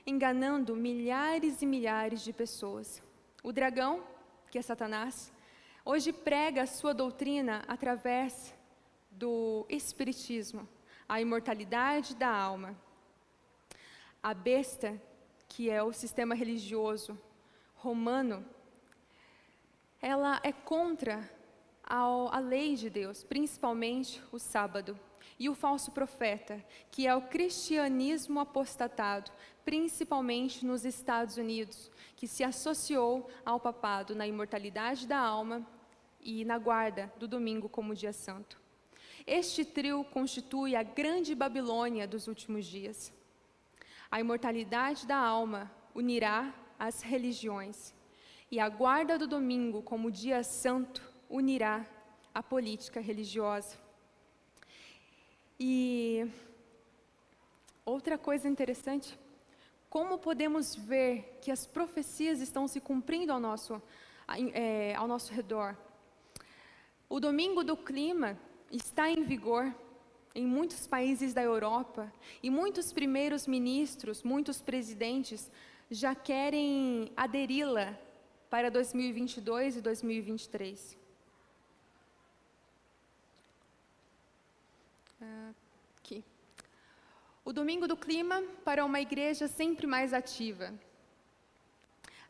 enganando milhares e milhares de pessoas. O dragão, que é Satanás, hoje prega a sua doutrina através do espiritismo, a imortalidade da alma. A besta, que é o sistema religioso romano, ela é contra a lei de Deus, principalmente o sábado. E o falso profeta, que é o cristianismo apostatado, principalmente nos Estados Unidos, que se associou ao papado na imortalidade da alma e na guarda do domingo como dia santo. Este trio constitui a grande Babilônia dos últimos dias. A imortalidade da alma unirá as religiões, e a guarda do domingo como dia santo unirá a política religiosa. E outra coisa interessante, como podemos ver que as profecias estão se cumprindo ao nosso redor? O domingo do clima está em vigor em muitos países da Europa, e muitos primeiros ministros, muitos presidentes já querem aderi-la para 2022 e 2023. Aqui. O domingo do clima para uma igreja sempre mais ativa.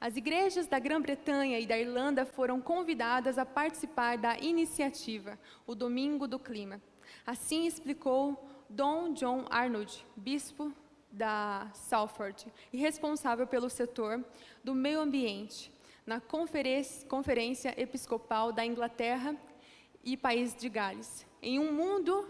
As igrejas da Grã-Bretanha e da Irlanda foram convidadas a participar da iniciativa, o Domingo do Clima. Assim explicou Dom John Arnold, bispo da Salford e responsável pelo setor do meio ambiente, na Conferência Episcopal da Inglaterra e País de Gales. Em um mundo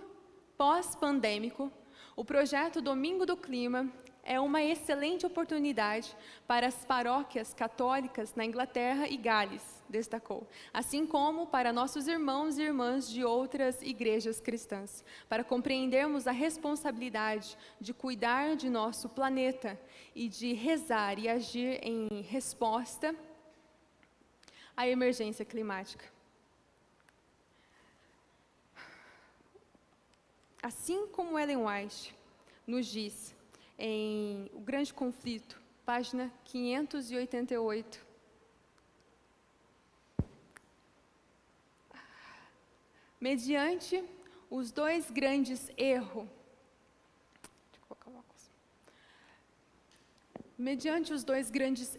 pós-pandêmico, o projeto Domingo do Clima é uma excelente oportunidade para as paróquias católicas na Inglaterra e Gales, destacou, assim como para nossos irmãos e irmãs de outras igrejas cristãs, para compreendermos a responsabilidade de cuidar de nosso planeta e de rezar e agir em resposta à emergência climática. Assim como Ellen White nos diz em O Grande Conflito, página 588, mediante os dois grandes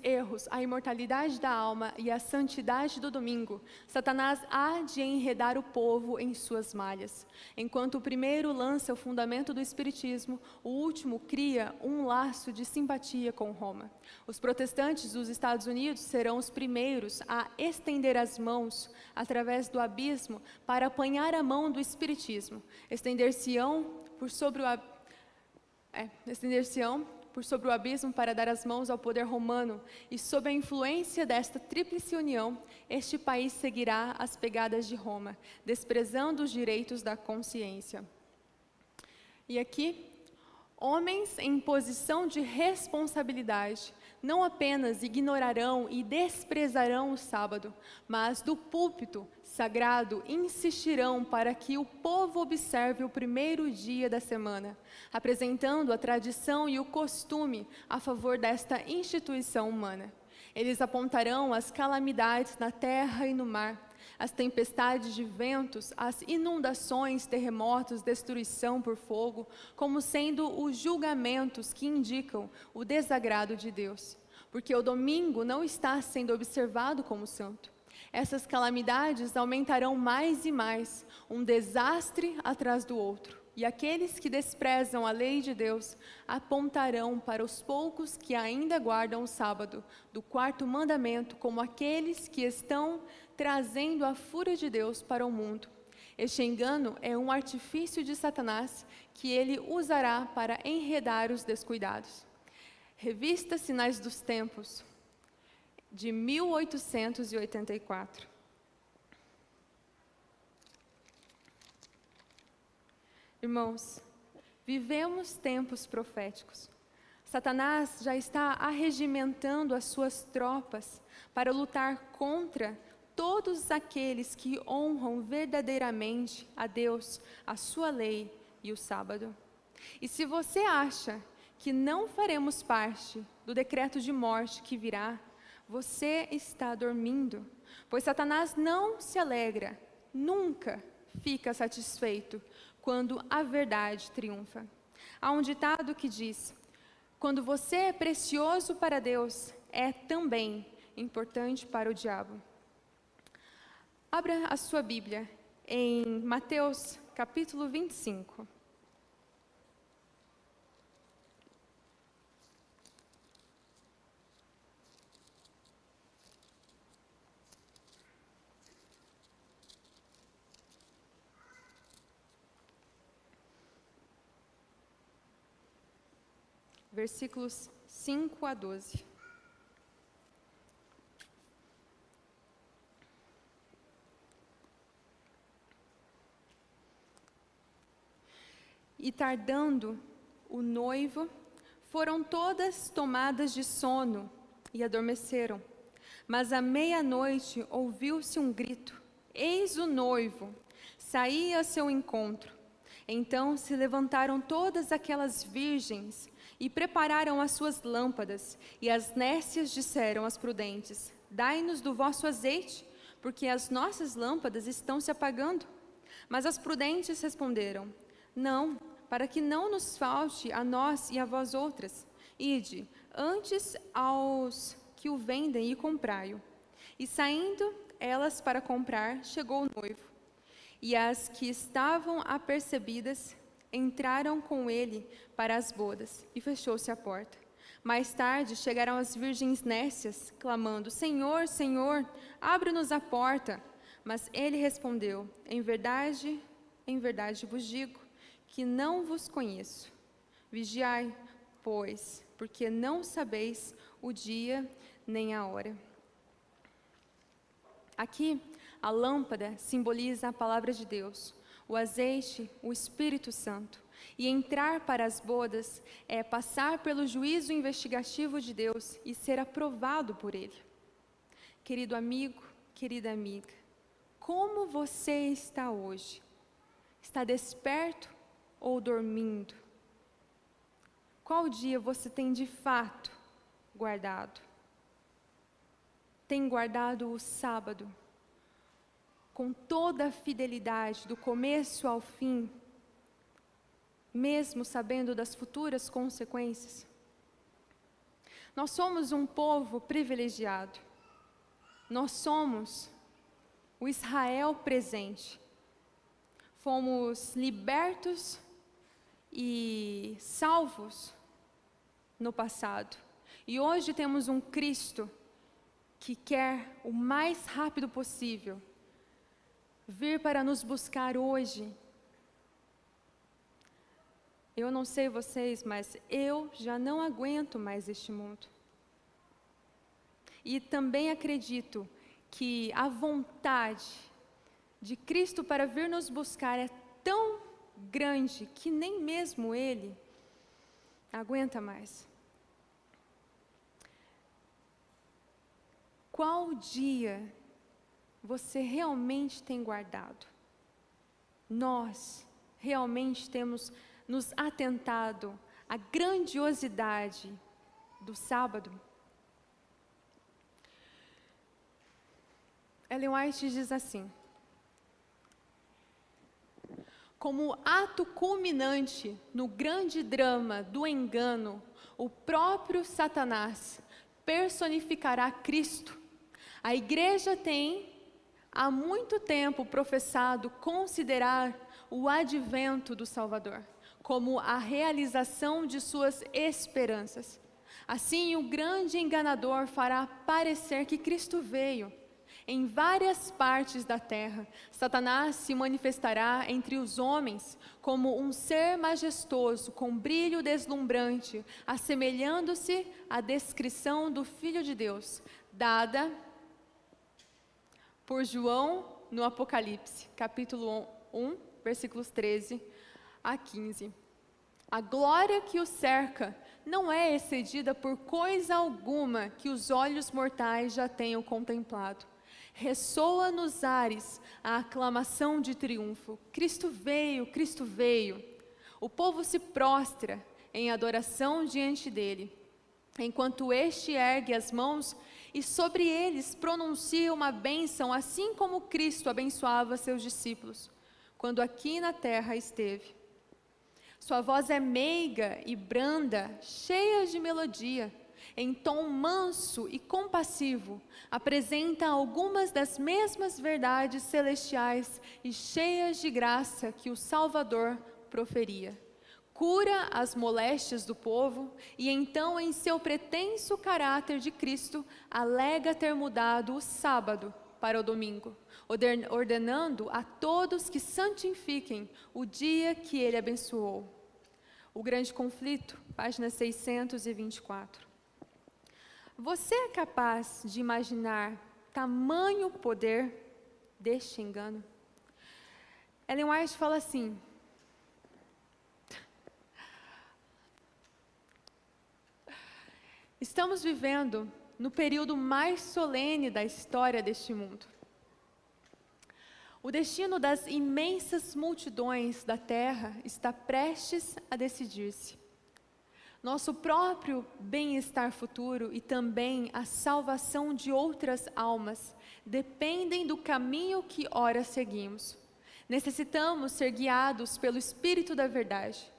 erros, a imortalidade da alma e a santidade do domingo, Satanás há de enredar o povo em suas malhas. Enquanto o primeiro lança o fundamento do espiritismo, o último cria um laço de simpatia com Roma. Os protestantes dos Estados Unidos serão os primeiros a estender as mãos através do abismo para apanhar a mão do espiritismo. Estender-se-ão por sobre o abismo para dar as mãos ao poder romano, e sob a influência desta tríplice união, este país seguirá as pegadas de Roma, desprezando os direitos da consciência. E aqui, homens em posição de responsabilidade não apenas ignorarão e desprezarão o sábado, mas do púlpito sagrado insistirão para que o povo observe o primeiro dia da semana, apresentando a tradição e o costume a favor desta instituição humana. Eles apontarão as calamidades na terra e no mar, as tempestades de ventos, as inundações, terremotos, destruição por fogo, como sendo os julgamentos que indicam o desagrado de Deus, porque o domingo não está sendo observado como santo. Essas calamidades aumentarão mais e mais, um desastre atrás do outro. E aqueles que desprezam a lei de Deus apontarão para os poucos que ainda guardam o sábado do quarto mandamento como aqueles que estão trazendo a fúria de Deus para o mundo. Este engano é um artifício de Satanás que ele usará para enredar os descuidados. Revista Sinais dos Tempos, de 1884. Irmãos, vivemos tempos proféticos. Satanás já está arregimentando as suas tropas para lutar contra todos aqueles que honram verdadeiramente a Deus, a sua lei e o sábado. E se você acha que não faremos parte do decreto de morte que virá, você está dormindo, pois Satanás não se alegra, nunca fica satisfeito quando a verdade triunfa. Há um ditado que diz: quando você é precioso para Deus, é também importante para o diabo. Abra a sua Bíblia em Mateus capítulo 25. Versículos 5 a 12. E tardando o noivo, foram todas tomadas de sono e adormeceram. Mas à meia-noite ouviu-se um grito: eis o noivo, saía a seu encontro. Então se levantaram todas aquelas virgens e prepararam as suas lâmpadas. E as nécias disseram às prudentes: dai-nos do vosso azeite, porque as nossas lâmpadas estão se apagando. Mas as prudentes responderam: não, para que não nos falte a nós e a vós outras. Ide antes aos que o vendem e comprai-o. E saindo elas para comprar, chegou o noivo. E as que estavam apercebidas entraram com ele para as bodas, e fechou-se a porta. Mais tarde chegaram as virgens nécias, clamando: Senhor, Senhor, abre-nos a porta. Mas ele respondeu: em verdade vos digo, que não vos conheço. Vigiai, pois, porque não sabeis o dia nem a hora. Aqui, a lâmpada simboliza a palavra de Deus, o azeite, o Espírito Santo. E entrar para as bodas é passar pelo juízo investigativo de Deus e ser aprovado por Ele. Querido amigo, querida amiga, como você está hoje? Está desperto ou dormindo? Qual dia você tem de fato guardado? Tem guardado o sábado com toda a fidelidade, do começo ao fim, mesmo sabendo das futuras consequências? Nós somos um povo privilegiado. Nós somos o Israel presente. Fomos libertos e salvos no passado. E hoje temos um Cristo que quer o mais rápido possível vir para nos buscar hoje. Eu não sei vocês, mas eu já não aguento mais este mundo. E também acredito que a vontade de Cristo para vir nos buscar é tão grande que nem mesmo Ele aguenta mais. Qual dia você realmente tem guardado? Nós realmente temos nos atentado à grandiosidade do sábado? Ellen White diz assim: como ato culminante no grande drama do engano, o próprio Satanás personificará Cristo. A igreja tem há muito tempo professado considerar o advento do Salvador como a realização de suas esperanças. Assim, o grande enganador fará parecer que Cristo veio. Em várias partes da terra, Satanás se manifestará entre os homens como um ser majestoso, com brilho deslumbrante, assemelhando-se à descrição do Filho de Deus, dada por João no Apocalipse, capítulo 1, versículos 13 a 15. A glória que o cerca não é excedida por coisa alguma que os olhos mortais já tenham contemplado. Ressoa nos ares a aclamação de triunfo. Cristo veio, Cristo veio. O povo se prostra em adoração diante dele, enquanto este ergue as mãos e sobre eles pronuncia uma bênção, assim como Cristo abençoava seus discípulos, quando aqui na terra esteve. Sua voz é meiga e branda, cheia de melodia. Em tom manso e compassivo, apresenta algumas das mesmas verdades celestiais e cheias de graça que o Salvador proferia. Cura as moléstias do povo e então, em seu pretenso caráter de Cristo, alega ter mudado o sábado para o domingo, ordenando a todos que santifiquem o dia que ele abençoou. O Grande Conflito, página 624. Você é capaz de imaginar tamanho poder deste engano? Ellen White fala assim: estamos vivendo no período mais solene da história deste mundo. O destino das imensas multidões da terra está prestes a decidir-se. Nosso próprio bem-estar futuro e também a salvação de outras almas dependem do caminho que ora seguimos. Necessitamos ser guiados pelo Espírito da Verdade.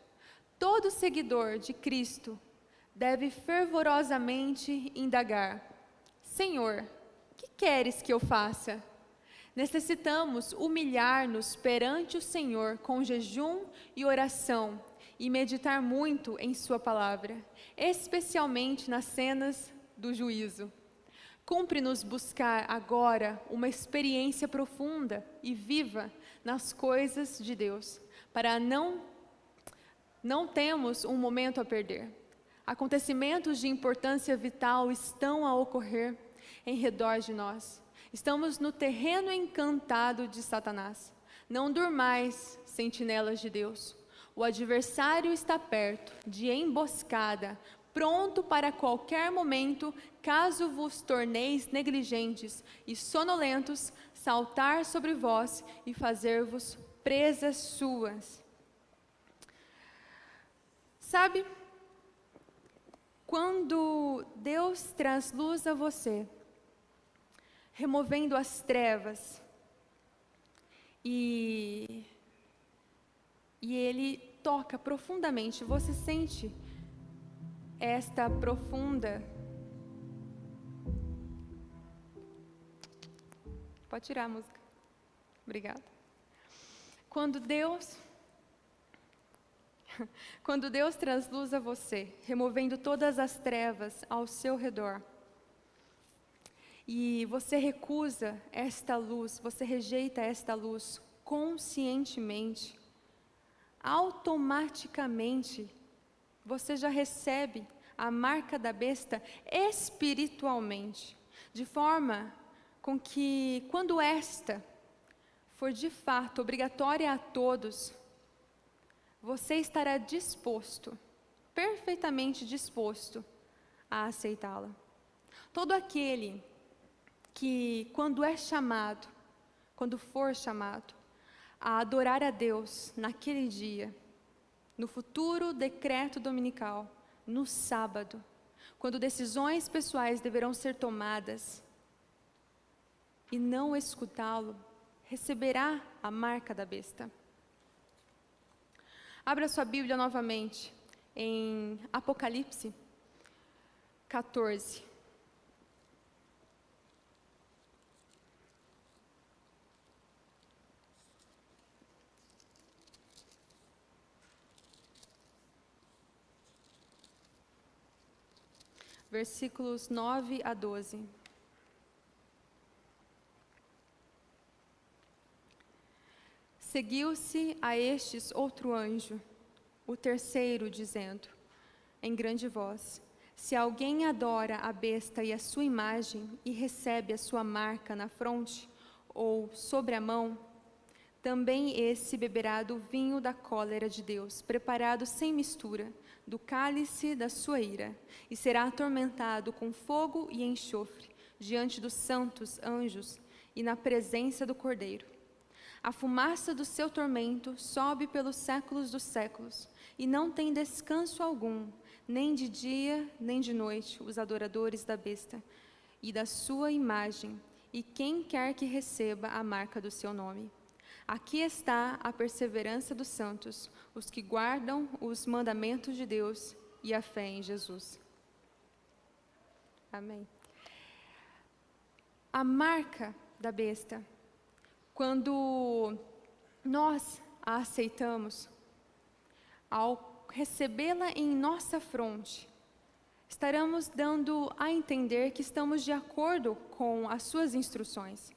Todo seguidor de Cristo deve fervorosamente indagar: Senhor, que queres que eu faça? Necessitamos humilhar-nos perante o Senhor com jejum e oração e meditar muito em sua palavra, especialmente nas cenas do juízo. Cumpre-nos buscar agora uma experiência profunda e viva nas coisas de Deus, para não temos um momento a perder. Acontecimentos de importância vital estão a ocorrer em redor de nós. Estamos no terreno encantado de Satanás. Não durmais, sentinelas de Deus. O adversário está perto, de emboscada, pronto para qualquer momento, caso vos torneis negligentes e sonolentos, saltar sobre vós e fazer-vos presas suas. Sabe, quando Deus traz luz a você, removendo as trevas, e Ele toca profundamente, você sente esta profunda... Pode tirar a música. Obrigada. Quando Deus traz luz a você, removendo todas as trevas ao seu redor, e você recusa esta luz, você rejeita esta luz conscientemente, automaticamente você já recebe a marca da besta espiritualmente, de forma com que, quando esta for de fato obrigatória a todos, você estará disposto, perfeitamente disposto a aceitá-la. Todo aquele que, quando for chamado a adorar a Deus naquele dia, no futuro decreto dominical, no sábado, quando decisões pessoais deverão ser tomadas, e não escutá-lo, receberá a marca da besta. Abra sua Bíblia novamente em Apocalipse 14. Versículos 9 a 12. Seguiu-se a estes outro anjo, o terceiro, dizendo, em grande voz: se alguém adora a besta e a sua imagem, e recebe a sua marca na fronte ou sobre a mão, também esse beberá do vinho da cólera de Deus, preparado sem mistura, do cálice da sua ira, e será atormentado com fogo e enxofre, diante dos santos anjos e na presença do Cordeiro. A fumaça do seu tormento sobe pelos séculos dos séculos, e não tem descanso algum, nem de dia, nem de noite, os adoradores da besta e da sua imagem, e quem quer que receba a marca do seu nome. Aqui está a perseverança dos santos, os que guardam os mandamentos de Deus e a fé em Jesus. Amém. A marca da besta, quando nós a aceitamos, ao recebê-la em nossa fronte, estaremos dando a entender que estamos de acordo com as suas instruções.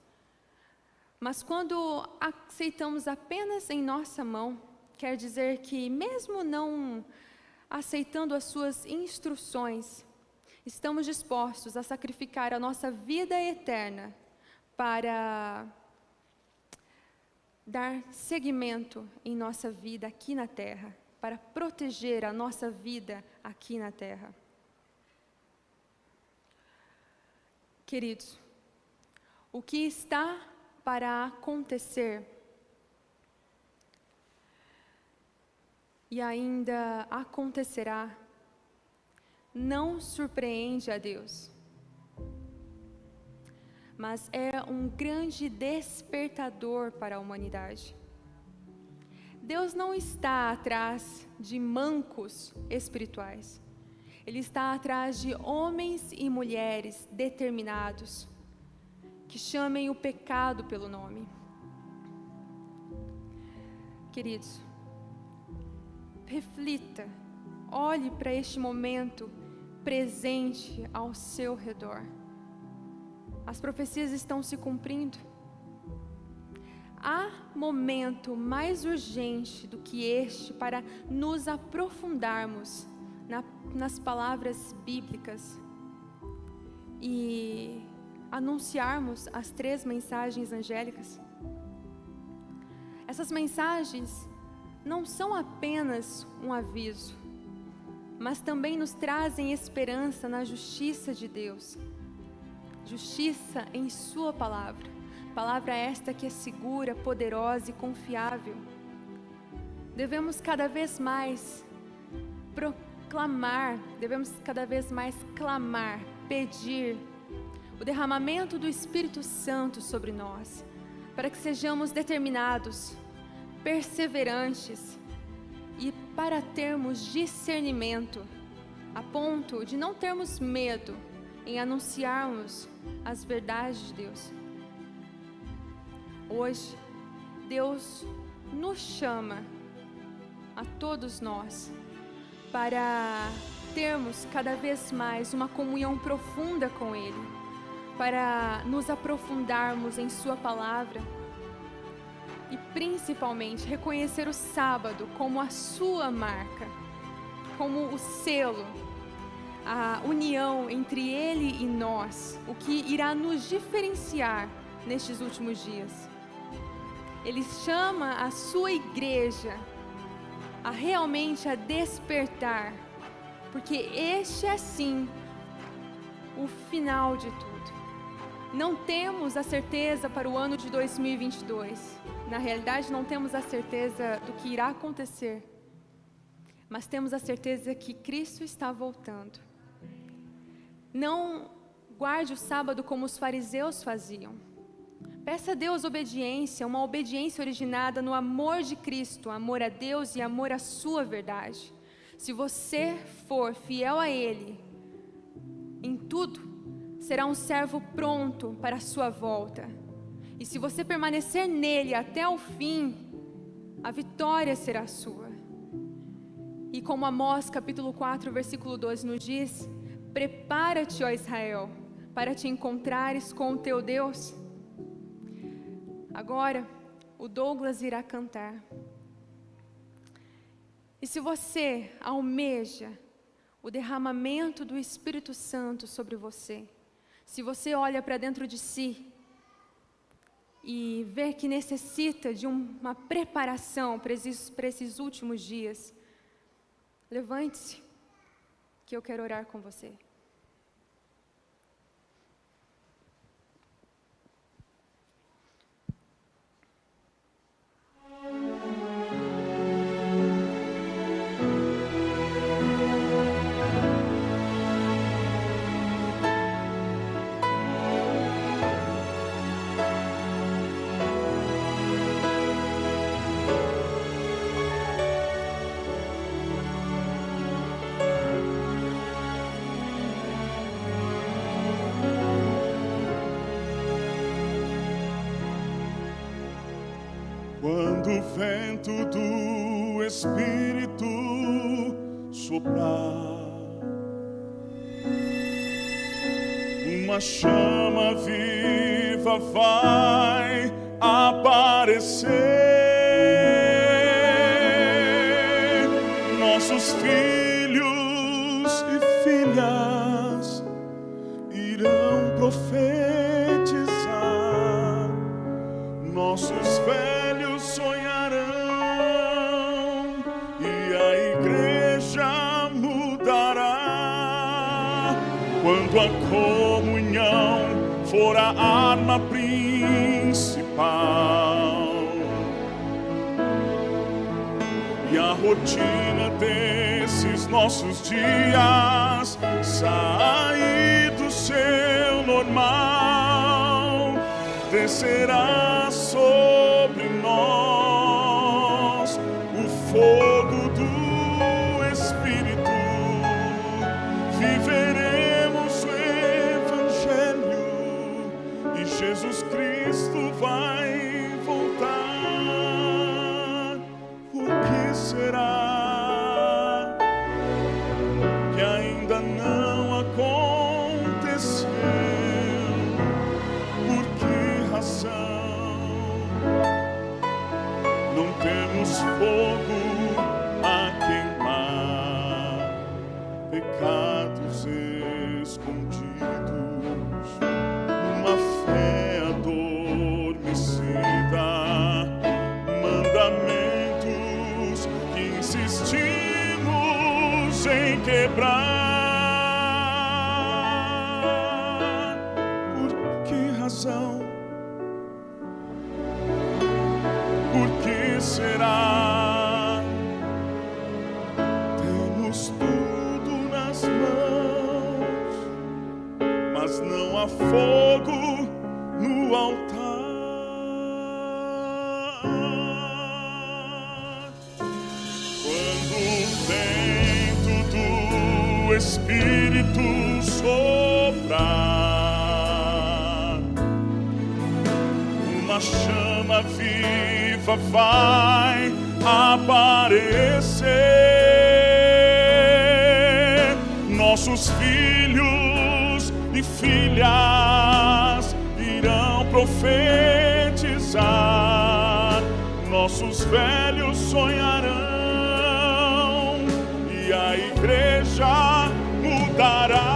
Mas quando aceitamos apenas em nossa mão, quer dizer que, mesmo não aceitando as suas instruções, estamos dispostos a sacrificar a nossa vida eterna para dar seguimento em nossa vida aqui na terra, para proteger a nossa vida aqui na terra. Queridos, o que está para acontecer e ainda acontecerá não surpreende a Deus, mas é um grande despertador para a humanidade. Deus não está atrás de mancos espirituais. Ele está atrás de homens e mulheres determinados, que chamem o pecado pelo nome. Queridos, reflita, olhe para este momento presente ao seu redor. As profecias estão se cumprindo. Há momento mais urgente do que este para nos aprofundarmos nas palavras bíblicas e anunciarmos as 3 mensagens angélicas. Essas mensagens não são apenas um aviso, mas também nos trazem esperança na justiça de Deus, justiça em sua palavra, palavra esta que é segura, poderosa e confiável. Devemos cada vez mais proclamar, devemos cada vez mais clamar, pedir o derramamento do Espírito Santo sobre nós, para que sejamos determinados, perseverantes e para termos discernimento, a ponto de não termos medo em anunciarmos as verdades de Deus. Hoje, Deus nos chama a todos nós para termos cada vez mais uma comunhão profunda com Ele, para nos aprofundarmos em Sua palavra e principalmente reconhecer o sábado como a sua marca, como o selo, a união entre Ele e nós, o que irá nos diferenciar nestes últimos dias. Ele chama a sua igreja a realmente a despertar, porque este é sim o final de tudo. Não temos a certeza para o ano de 2022. Na realidade, não temos a certeza do que irá acontecer, mas temos a certeza que Cristo está voltando. Não guarde o sábado como os fariseus faziam. Peça a Deus obediência, uma obediência originada no amor de Cristo, amor a Deus e amor à sua verdade. Se você for fiel a Ele em tudo, será um servo pronto para a sua volta. E se você permanecer nele até o fim, a vitória será sua. E como Amós capítulo 4, versículo 12 nos diz: prepara-te, ó Israel, para te encontrares com o teu Deus. Agora, o Douglas irá cantar. E se você almeja o derramamento do Espírito Santo sobre você, se você olha para dentro de si e vê que necessita de uma preparação para esses últimos dias, levante-se, que eu quero orar com você. o vento do Espírito soprar, uma chama viva vai aparecer. Nossos filhos e filhas irão profetizar, nossos velhos sonharão e a igreja mudará. Quando a comunhão for a arma principal e a rotina desses nossos dias sair do seu normal, descerá sobre nós o fogo do Espírito. Viveremos o Evangelho e Jesus Cristo vai voltar. O que será que ainda não aconteceu? Por que razão não temos fogo a queimar, pecados escondidos, uma fé adormecida, mandamentos que insistimos em quebrar? Por que razão? Por que será? Temos tudo nas mãos, mas não há fogo no altar. Quando o vento do Espírito soprar, uma chama viva vai aparecer. Nossos filhos e filhas irão profetizar, nossos velhos sonharão e a igreja mudará.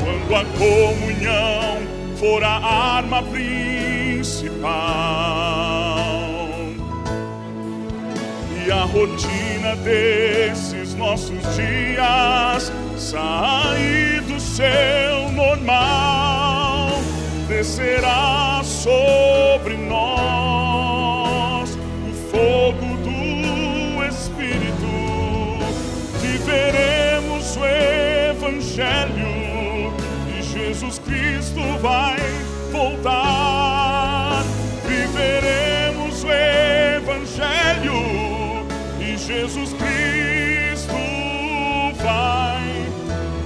Quando a comunhão for a arma principal e a rotina desses nossos dias sair do seu normal, descerá sobre nós o fogo do Espírito. Viveremos o Evangelho e Jesus Cristo vai voltar. Viveremos o Evangelho e Jesus Cristo vai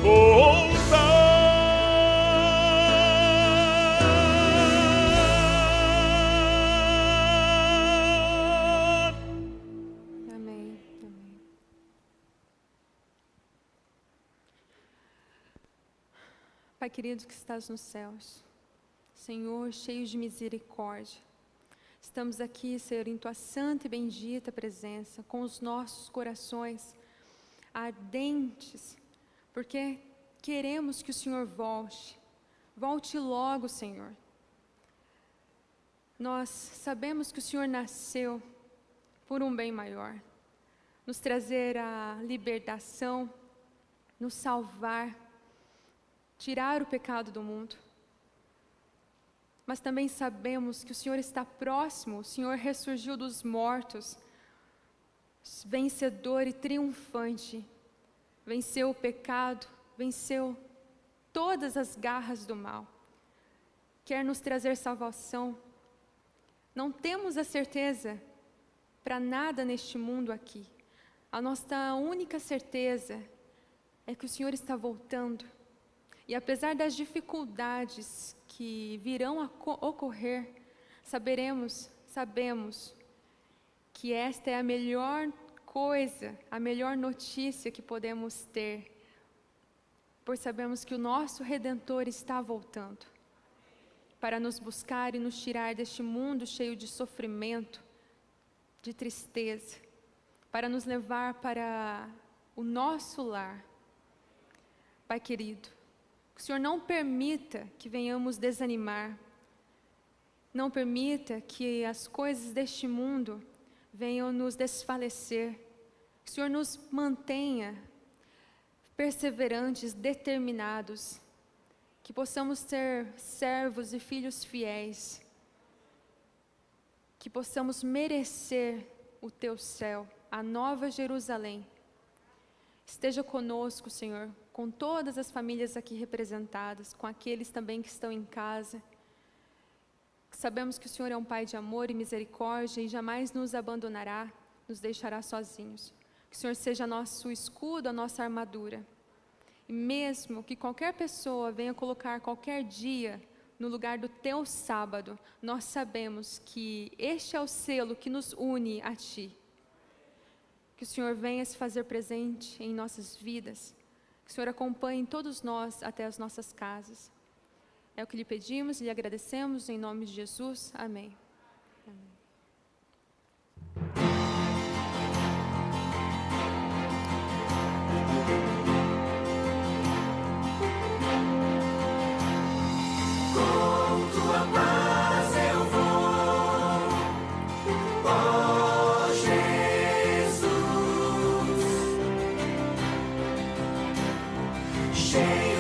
voltar. Amém. Amém. Pai querido que estás nos céus, Senhor, cheio de misericórdia, estamos aqui, Senhor, em Tua santa e bendita presença, com os nossos corações ardentes, porque queremos que o Senhor volte logo, Senhor. Nós sabemos que o Senhor nasceu por um bem maior, nos trazer a libertação, nos salvar, tirar o pecado do mundo. Mas também sabemos que o Senhor está próximo, o Senhor ressurgiu dos mortos, vencedor e triunfante, venceu o pecado, venceu todas as garras do mal, quer nos trazer salvação. Não temos a certeza para nada neste mundo aqui, a nossa única certeza é que o Senhor está voltando, e apesar das dificuldades que virão a ocorrer, sabemos que esta é a melhor coisa, a melhor notícia que podemos ter, pois sabemos que o nosso Redentor está voltando para nos buscar e nos tirar deste mundo cheio de sofrimento, de tristeza, para nos levar para o nosso lar. Pai querido, que o Senhor não permita que venhamos desanimar, não permita que as coisas deste mundo venham nos desfalecer, que o Senhor nos mantenha perseverantes, determinados, que possamos ser servos e filhos fiéis, que possamos merecer o Teu céu, a nova Jerusalém. Esteja conosco, Senhor, com todas as famílias aqui representadas, com aqueles também que estão em casa. Sabemos que o Senhor é um Pai de amor e misericórdia e jamais nos abandonará, nos deixará sozinhos. Que o Senhor seja nosso escudo, a nossa armadura. E mesmo que qualquer pessoa venha colocar qualquer dia no lugar do Teu sábado, nós sabemos que este é o selo que nos une a Ti. Que o Senhor venha se fazer presente em nossas vidas. Que o Senhor acompanhe todos nós até as nossas casas. É o que lhe pedimos e lhe agradecemos em nome de Jesus. Amém. Amém. Com tua paz eu vou, ó Jesus, cheio